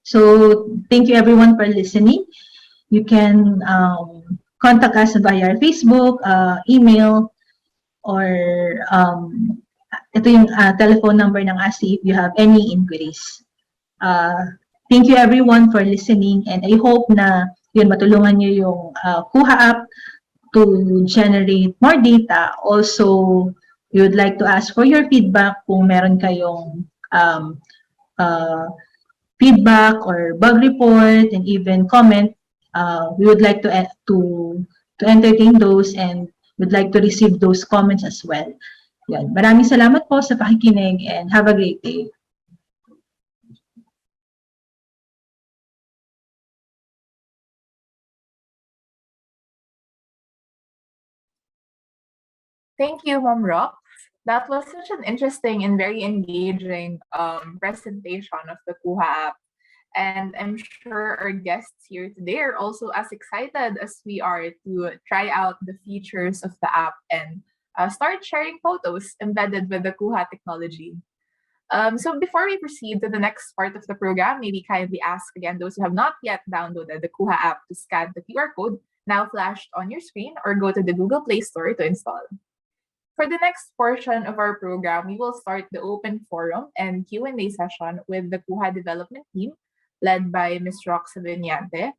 So thank you everyone for listening. You can contact us via our Facebook, email, or ito yung telephone number ng ASTI if you have any inquiries. Thank you everyone for listening, and I hope na yun matulungan nyo yung KOOHA app to generate more data. Also, we would like to ask for your feedback kung meron kayong feedback or bug report and even comment. We would like to entertain those, and would like to receive those comments as well. Yan. Maraming salamat po sa pakikinig, and have a great day. Thank you, Ma'am Rox. That was such an interesting and very engaging presentation of the KOOHA app. And I'm sure our guests here today are also as excited as we are to try out the features of the app and start sharing photos embedded with the KOOHA technology. So before we proceed to the next part of the program, maybe kindly ask again those who have not yet downloaded the KOOHA app to scan the QR code now flashed on your screen, or go to the Google Play Store to install. For the next portion of our program, we will start the open forum and Q&A session with the KOOHA development team, led by Ms. Rox Viñante.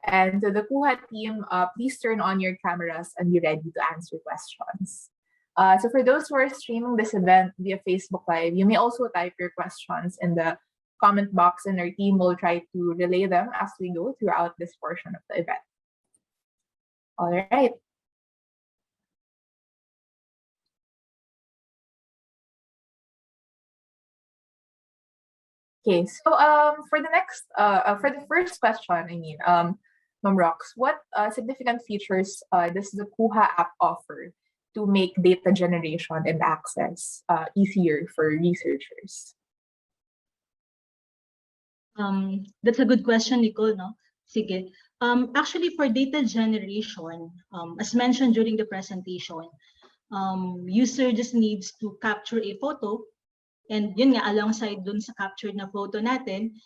And to the KOOHA team, please turn on your cameras and be ready to answer questions. So for those who are streaming this event via Facebook Live, you may also type your questions in the comment box, and our team will try to relay them as we go throughout this portion of the event. All right. Okay, so for the first question, Ma'am Rox, what significant features does the KOOHA app offer to make data generation and access easier for researchers? That's a good question, Nicole, no? Sige. Actually, for data generation, as mentioned during the presentation, user just needs to capture a photo, and yun nga, alongside dun sa captured na photo natin,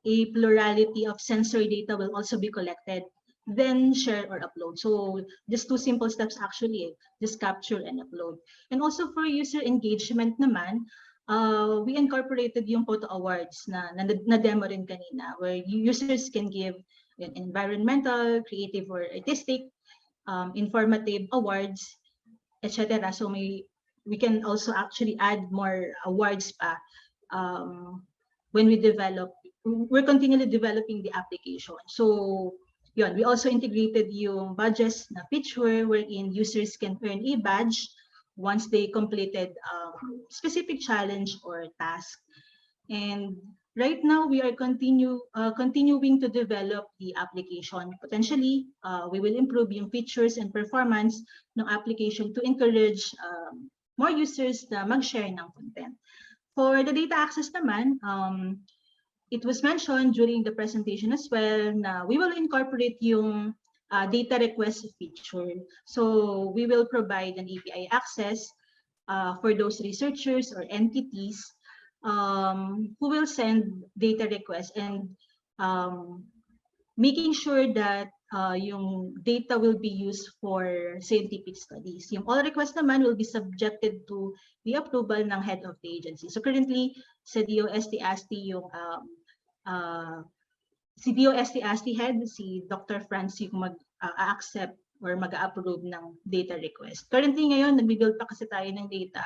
a plurality of sensory data will also be collected, then share or upload. So just two simple steps actually, just capture and upload. And also for user engagement naman, we incorporated yung photo awards na demo rin kanina, where users can give environmental, creative or artistic, informative awards, etc. So we can also actually add more awards pa when we're continually developing the application. So yun, we also integrated yung badges na feature wherein users can earn a badge once they completed specific challenge or task. And right now we are continuing to develop the application. Potentially, we will improve yung features and performance ng application to encourage more users na mag-share ng content. For the data access naman, it was mentioned during the presentation as well na we will incorporate yung data request feature. So we will provide an API access for those researchers or entities who will send data requests, and making sure that yung data will be used for scientific studies. Yung all requests naman will be subjected to the approval ng head of the agency. So currently, sa DOST-ASTI yung si DOST-ASTI head, si Dr. Franz yung mag-accept or mag-approve ng data request. Currently ngayon, nag-build pa kasi tayo ng data.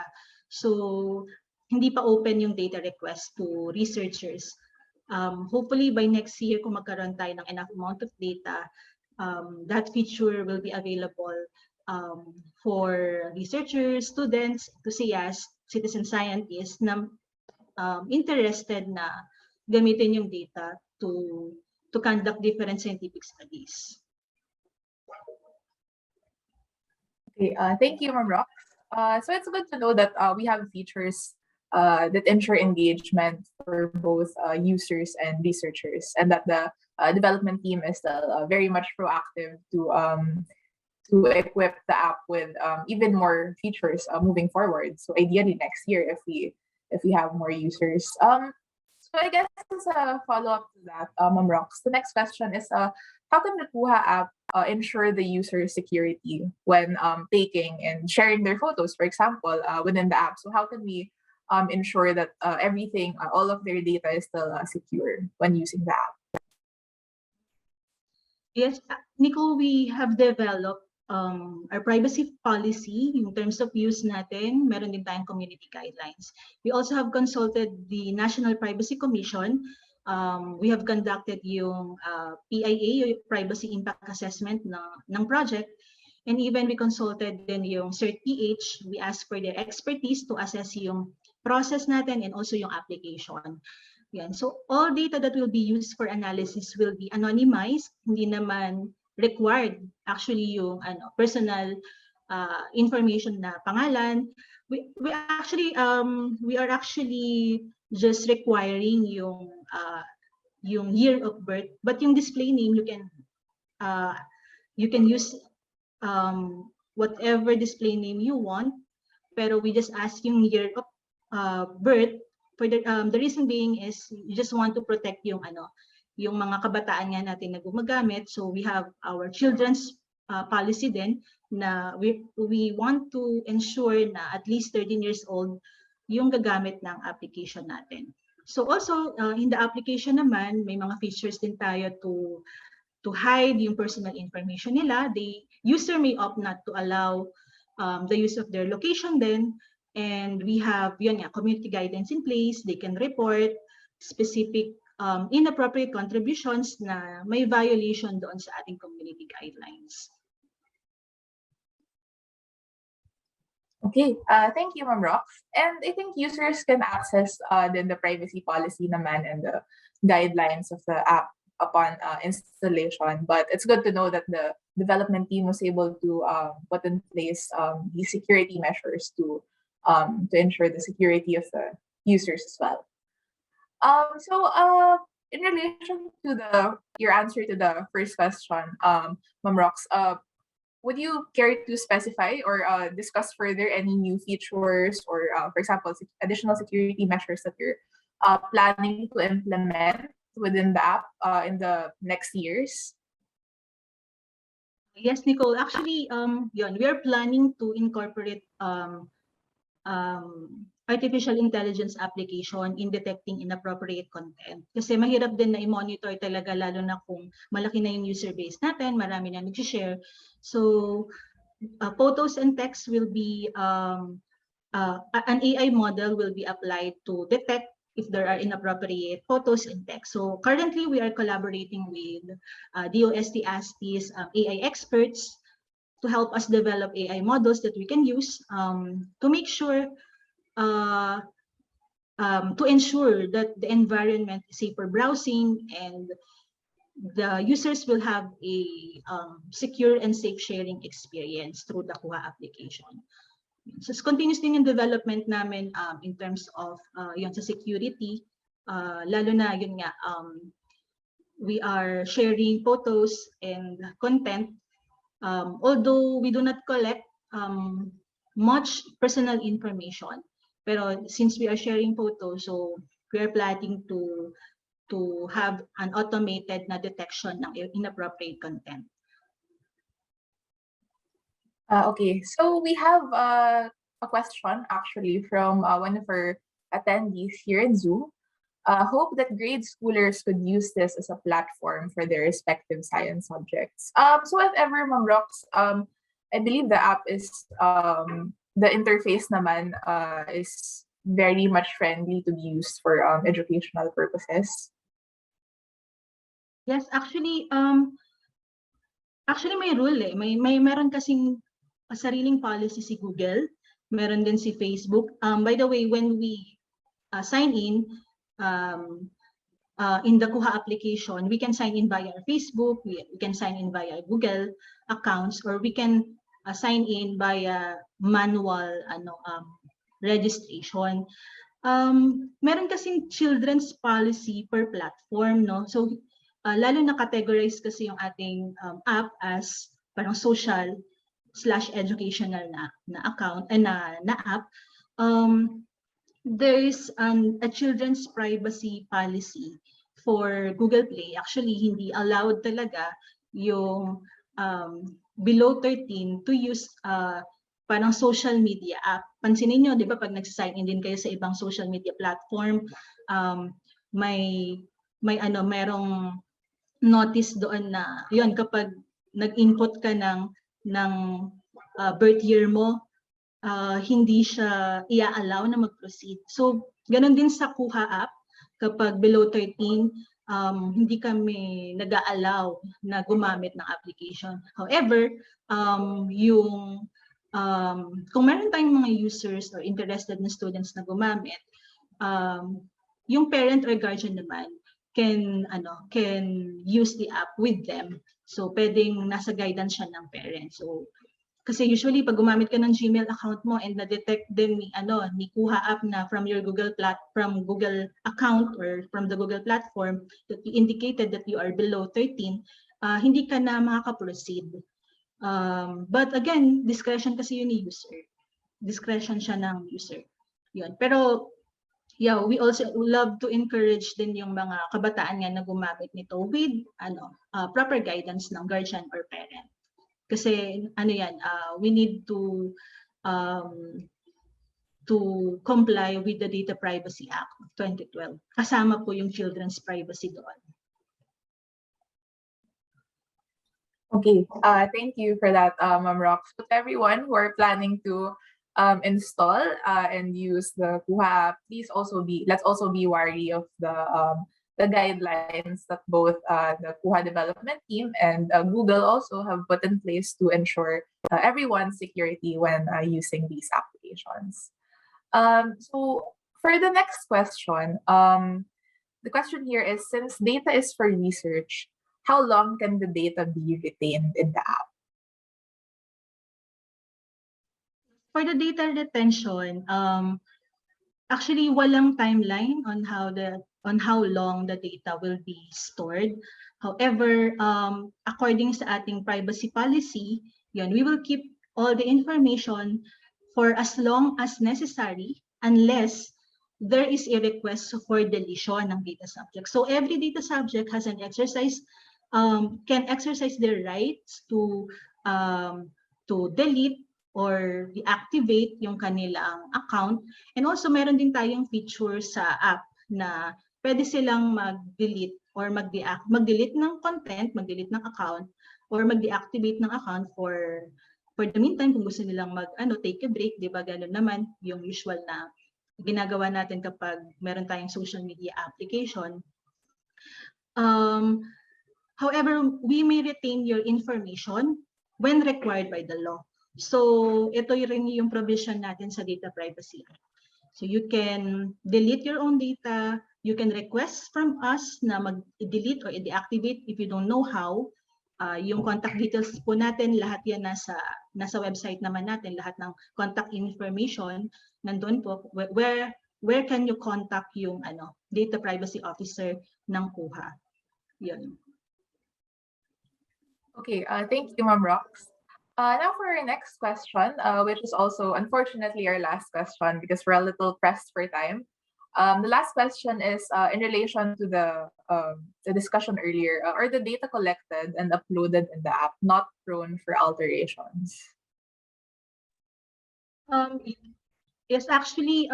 So hindi pa open yung data request to researchers. Hopefully by next year, kung magkaroon tayo ng enough amount of data, that feature will be available for researchers, students, enthusiasts, citizen scientists na interested na gamitin yung data to conduct different scientific studies. Okay, thank you, Ma'am Rox. So it's good to know that we have features that ensure engagement for both users and researchers, and that the development team is still very much proactive to equip the app with even more features moving forward. So ideally next year, if we have more users. So I guess as a follow-up to that, Ma'am Rox, the next question is how can the KOOHA app ensure the user security when taking and sharing their photos, for example, within the app? So how can we ensure that everything, all of their data is still secure when using the app? Yes, Nico, we have developed our privacy policy in terms of use natin. Meron din tayong community guidelines. We also have consulted the National Privacy Commission. We have conducted yung PIA, yung Privacy Impact Assessment ng project. And even we consulted din yung CERT-PH. We asked for their expertise to assess yung process natin and also yung application. Yan. So all data that will be used for analysis will be anonymized. Hindi naman required actually yung personal information na pangalan. We are actually just requiring yung year of birth, but yung display name you can use whatever display name you want, pero we just ask yung year of birth for the reason being is you just want to protect yung mga kabataan nga natin na gumagamit. So we have our children's policy din na we want to ensure na at least 13 years old yung gagamit ng application natin. So also in the application naman, may mga features din tayo to hide yung personal information nila. The user may opt not to allow the use of their location then, and we have community guidance in place. They can report specific inappropriate contributions na may violation doon sa ating community guidelines. Okay, thank you, Ma'am Rox. And I think users can access then the privacy policy naman and the guidelines of the app upon installation. But it's good to know that the development team was able to put in place these security measures to ensure the security of the users as well. In relation to the your answer to the first question, Ma'am Rox, would you care to specify or discuss further any new features or, for example, additional security measures that you're planning to implement within the app in the next years? Yes, Nicole. Actually, we are planning to incorporate artificial intelligence application in detecting inappropriate content. Kasi mahirap din na i-monitor talaga, lalo na kung malaki na yung user base natin, marami na nag-share. So, photos and text will be, an AI model will be applied to detect if there are inappropriate photos and text. So currently, we are collaborating with DOST-ASTI's AI experts to help us develop AI models that we can use to make sure, to ensure that the environment is safe for browsing and the users will have a secure and safe sharing experience through the KOOHA application. So continuous din yung development namin in terms of yun sa security, lalo na yun nga, we are sharing photos and content, although we do not collect much personal information, pero since we are sharing photos, so we are planning to have an automated na detection ng inappropriate content. Okay, so we have a question actually from one of our attendees here in Zoom. Hope that grade schoolers could use this as a platform for their respective science subjects. So if ever, Ma'am Rox, I believe the app is, the interface naman is very much friendly to be used for educational purposes. Yes, actually may rule eh. Meron kasing sariling policy si Google, meron din si Facebook. By the way, when we sign in the KOOHA application, we can sign in via Facebook, we can sign in via Google accounts, or we can sign in via manual registration. Meron kasing children's policy per platform, no? So lalo na categorize kasi yung ating app as parang social/educational na account na app. There is a children's privacy policy for Google Play. Actually, hindi allowed talaga yung below 13 to use parang social media app. Pansinin nyo, di ba, pag nagsasign in din kayo sa ibang social media platform, merong notice doon na, yun, kapag nag-input ka ng birth year mo, hindi siya i-allow na mag-proceed. So, ganun din sa KOOHA app, kapag below 13, hindi kami nag-allow na gumamit ng application. However, kung meron tayong mga users or interested na students na gumamit, yung parent or guardian naman can use the app with them. So, pwedeng nasa guidance siya ng parent. So, kasi usually pag gumamit ka ng Gmail account mo and na-detect din ni KOOHA app na from your Google account or from the Google platform that you indicated that you are below 13, hindi ka na makaka-proceed. But again, discretion kasi yun ni user. Discretion siya ng user. Yun. Pero yeah, we also love to encourage din yung mga kabataan nga na gumamit nito with proper guidance ng guardian or parent. Kasi we need to comply with the Data Privacy Act of 2012. Kasama po yung children's privacy doon. Okay, thank you for that, Ma'am Rox. But everyone who are planning to install and use the KOOHA app, let's also be wary of the the guidelines that both the KOOHA development team and Google also have put in place to ensure everyone's security when using these applications. So for the next question, the question here is, since data is for research, how long can the data be retained in the app? For the data retention, actually walang timeline on how long the data will be stored. However, according sa ating privacy policy, yun, we will keep all the information for as long as necessary unless there is a request for deletion ng data subject. So every data subject has an exercise, can exercise their rights to delete or deactivate yung kanilang account. And also meron din tayong feature sa app na pwede silang mag-delete or mag-delete ng content, mag-delete ng account, or mag-deactivate ng account for the meantime kung gusto nilang take a break, di ba? Ganun naman yung usual na ginagawa natin kapag meron tayong social media application. However, we may retain your information when required by the law. So ito rin yung provision natin sa Data Privacy Act. So you can delete your own data, you can request from us na mag-delete or deactivate if you don't know how. Yung contact details po natin, lahat yan nasa website naman natin, lahat ng contact information nandun po. Where can you contact yung data privacy officer ng KOOHA? Yun. Okay, thank you, Ma'am Rox. Now for our next question, which is also unfortunately our last question because we're a little pressed for time. The last question is in relation to the discussion earlier. Are the data collected and uploaded in the app not prone for alterations? Yes, actually,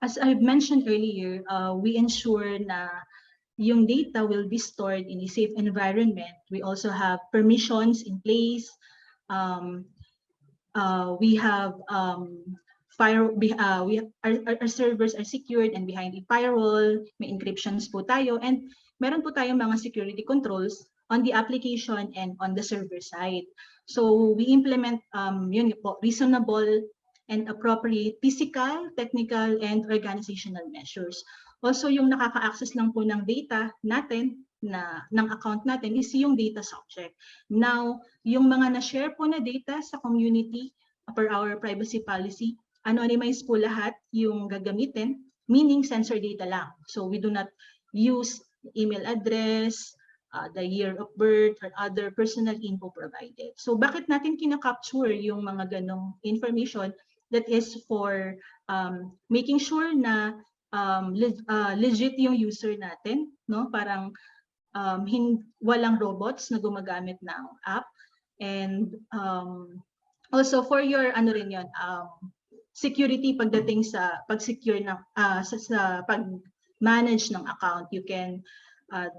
as I've mentioned earlier, we ensure na yung data will be stored in a safe environment. We also have permissions in place. We have our servers are secured and behind a firewall, may encryptions po tayo, and meron po tayong mga security controls on the application and on the server side. So we implement yun po, reasonable and appropriate physical, technical, and organizational measures. Also, yung nakaka-access lang po ng data natin, ng account natin is yung data subject. Now, yung mga na-share po na data sa community per our privacy policy, anonymize po lahat yung gagamitin, meaning sensor data lang. So we do not use email address, the year of birth, or other personal info provided. So bakit natin kina-capture yung mga ganong information? That is for making sure na legit yung user natin, no? Parang walang robots na gumagamit ng app, and also for your security pagdating sa pag-secure ng sa pag-manage ng account, you can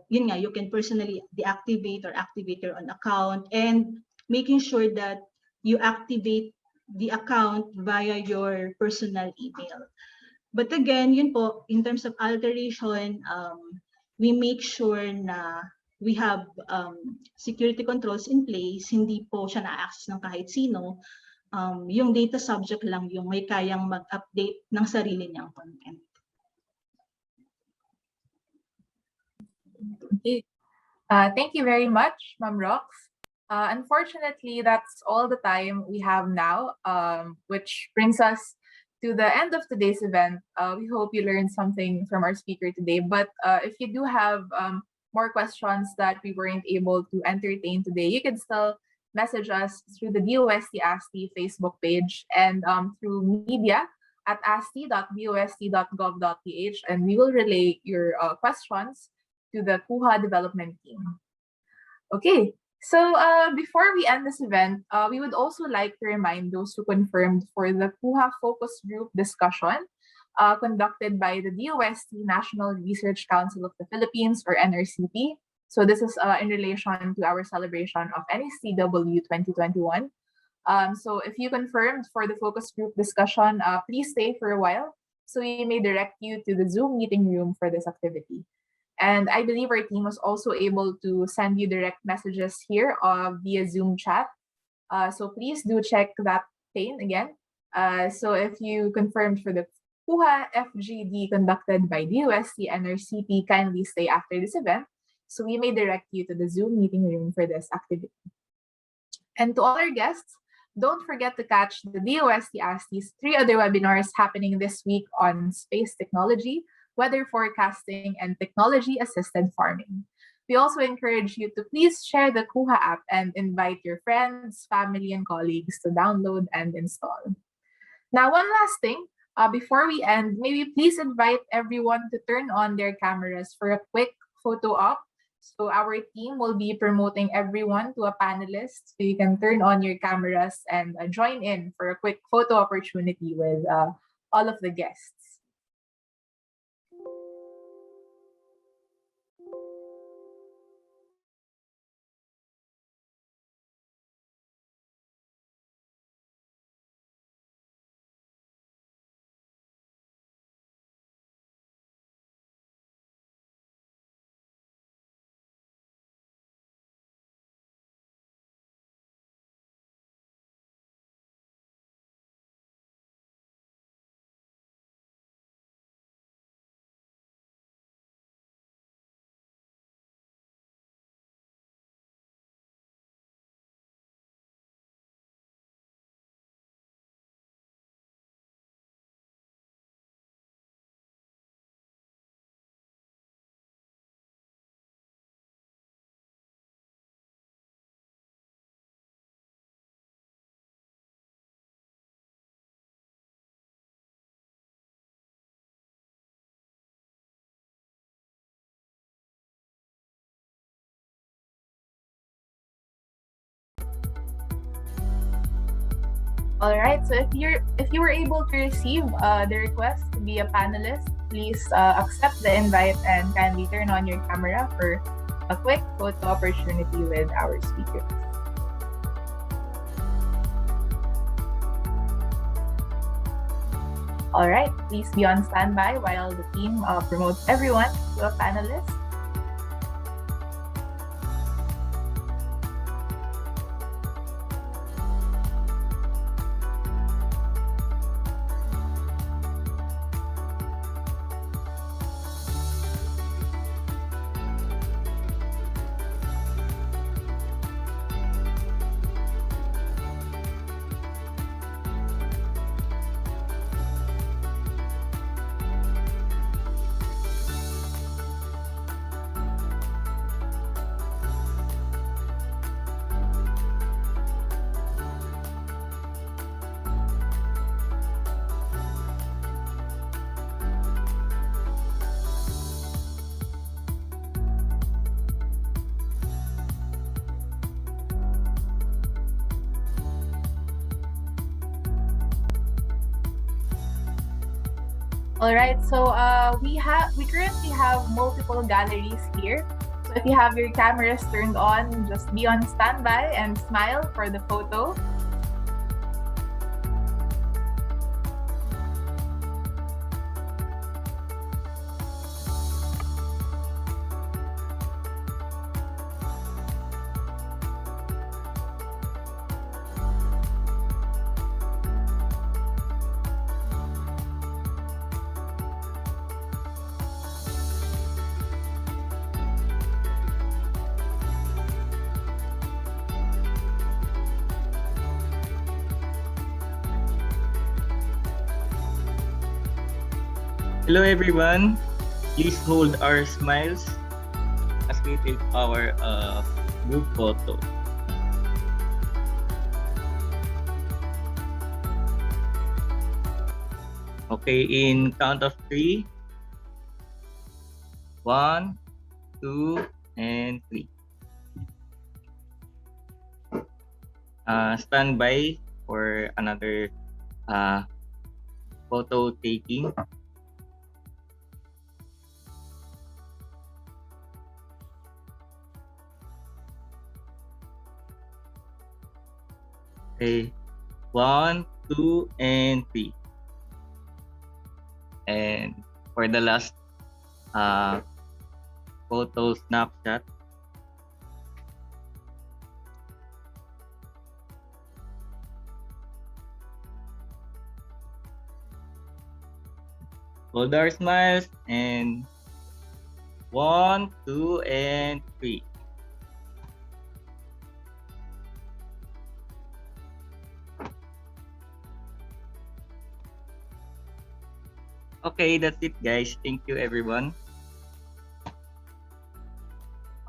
you can personally deactivate or activate your own account, and making sure that you activate the account via your personal email. But again, yun po, in terms of alteration, we make sure na we have security controls in place, hindi po siya na-access ng kahit sino. Yung data subject lang yung may kayang mag-update ng sarili niyang content. Okay. Thank you very much, Ma'am Rox. Unfortunately, that's all the time we have now, which brings us to the end of today's event. We hope you learned something from our speaker today. But if you do have more questions that we weren't able to entertain today, you can still message us through the DOST-ASTI Facebook page and through media at asti.dost.gov.ph, and we will relay your questions to the KOOHA development team. Okay. So before we end this event, we would also like to remind those who confirmed for the KOOHA focus group discussion conducted by the DOST National Research Council of the Philippines, or NRCP. So this is in relation to our celebration of NSTW 2021. So if you confirmed for the focus group discussion, please stay for a while so we may direct you to the Zoom meeting room for this activity. And I believe our team was also able to send you direct messages here via Zoom chat. So please do check that pane again. So if you confirmed for the KOOHA FGD conducted by DOST and our CP, kindly stay after this event so we may direct you to the Zoom meeting room for this activity. And to all our guests, don't forget to catch the DOST-ASTI's 3 other webinars happening this week on space technology, weather forecasting, and technology-assisted farming. We also encourage you to please share the KOOHA app and invite your friends, family, and colleagues to download and install. Now, one last thing, before we end, maybe please invite everyone to turn on their cameras for a quick photo op. So our team will be promoting everyone to a panelist. So you can turn on your cameras and join in for a quick photo opportunity with all of the guests. All right. So if you were able to receive the request to be a panelist, please accept the invite and kindly turn on your camera for a quick photo opportunity with our speakers. All right. Please be on standby while the team promotes everyone to a panelist. All right, so we currently have multiple galleries here. So if you have your cameras turned on, just be on standby and smile for the photo. Hello everyone, please hold our smiles as we take our group photo. Okay, in count of 3. 1, 2, and 3. Stand by for another photo taking. Okay, 1, 2, and 3. And for the last photo snapshot. Hold our smiles and 1, 2, and 3. Okay, that's it, guys. Thank you, everyone.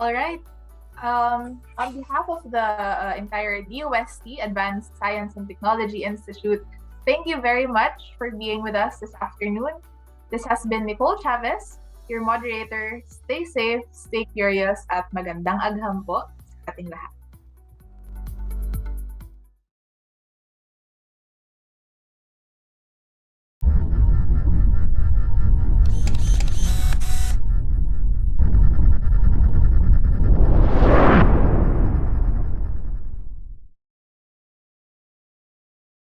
All right. On behalf of the entire DOST-Advanced Science and Technology Institute, thank you very much for being with us this afternoon. This has been Nicole Chavez, your moderator. Stay safe, stay curious, at magandang agham po sa ating lahat.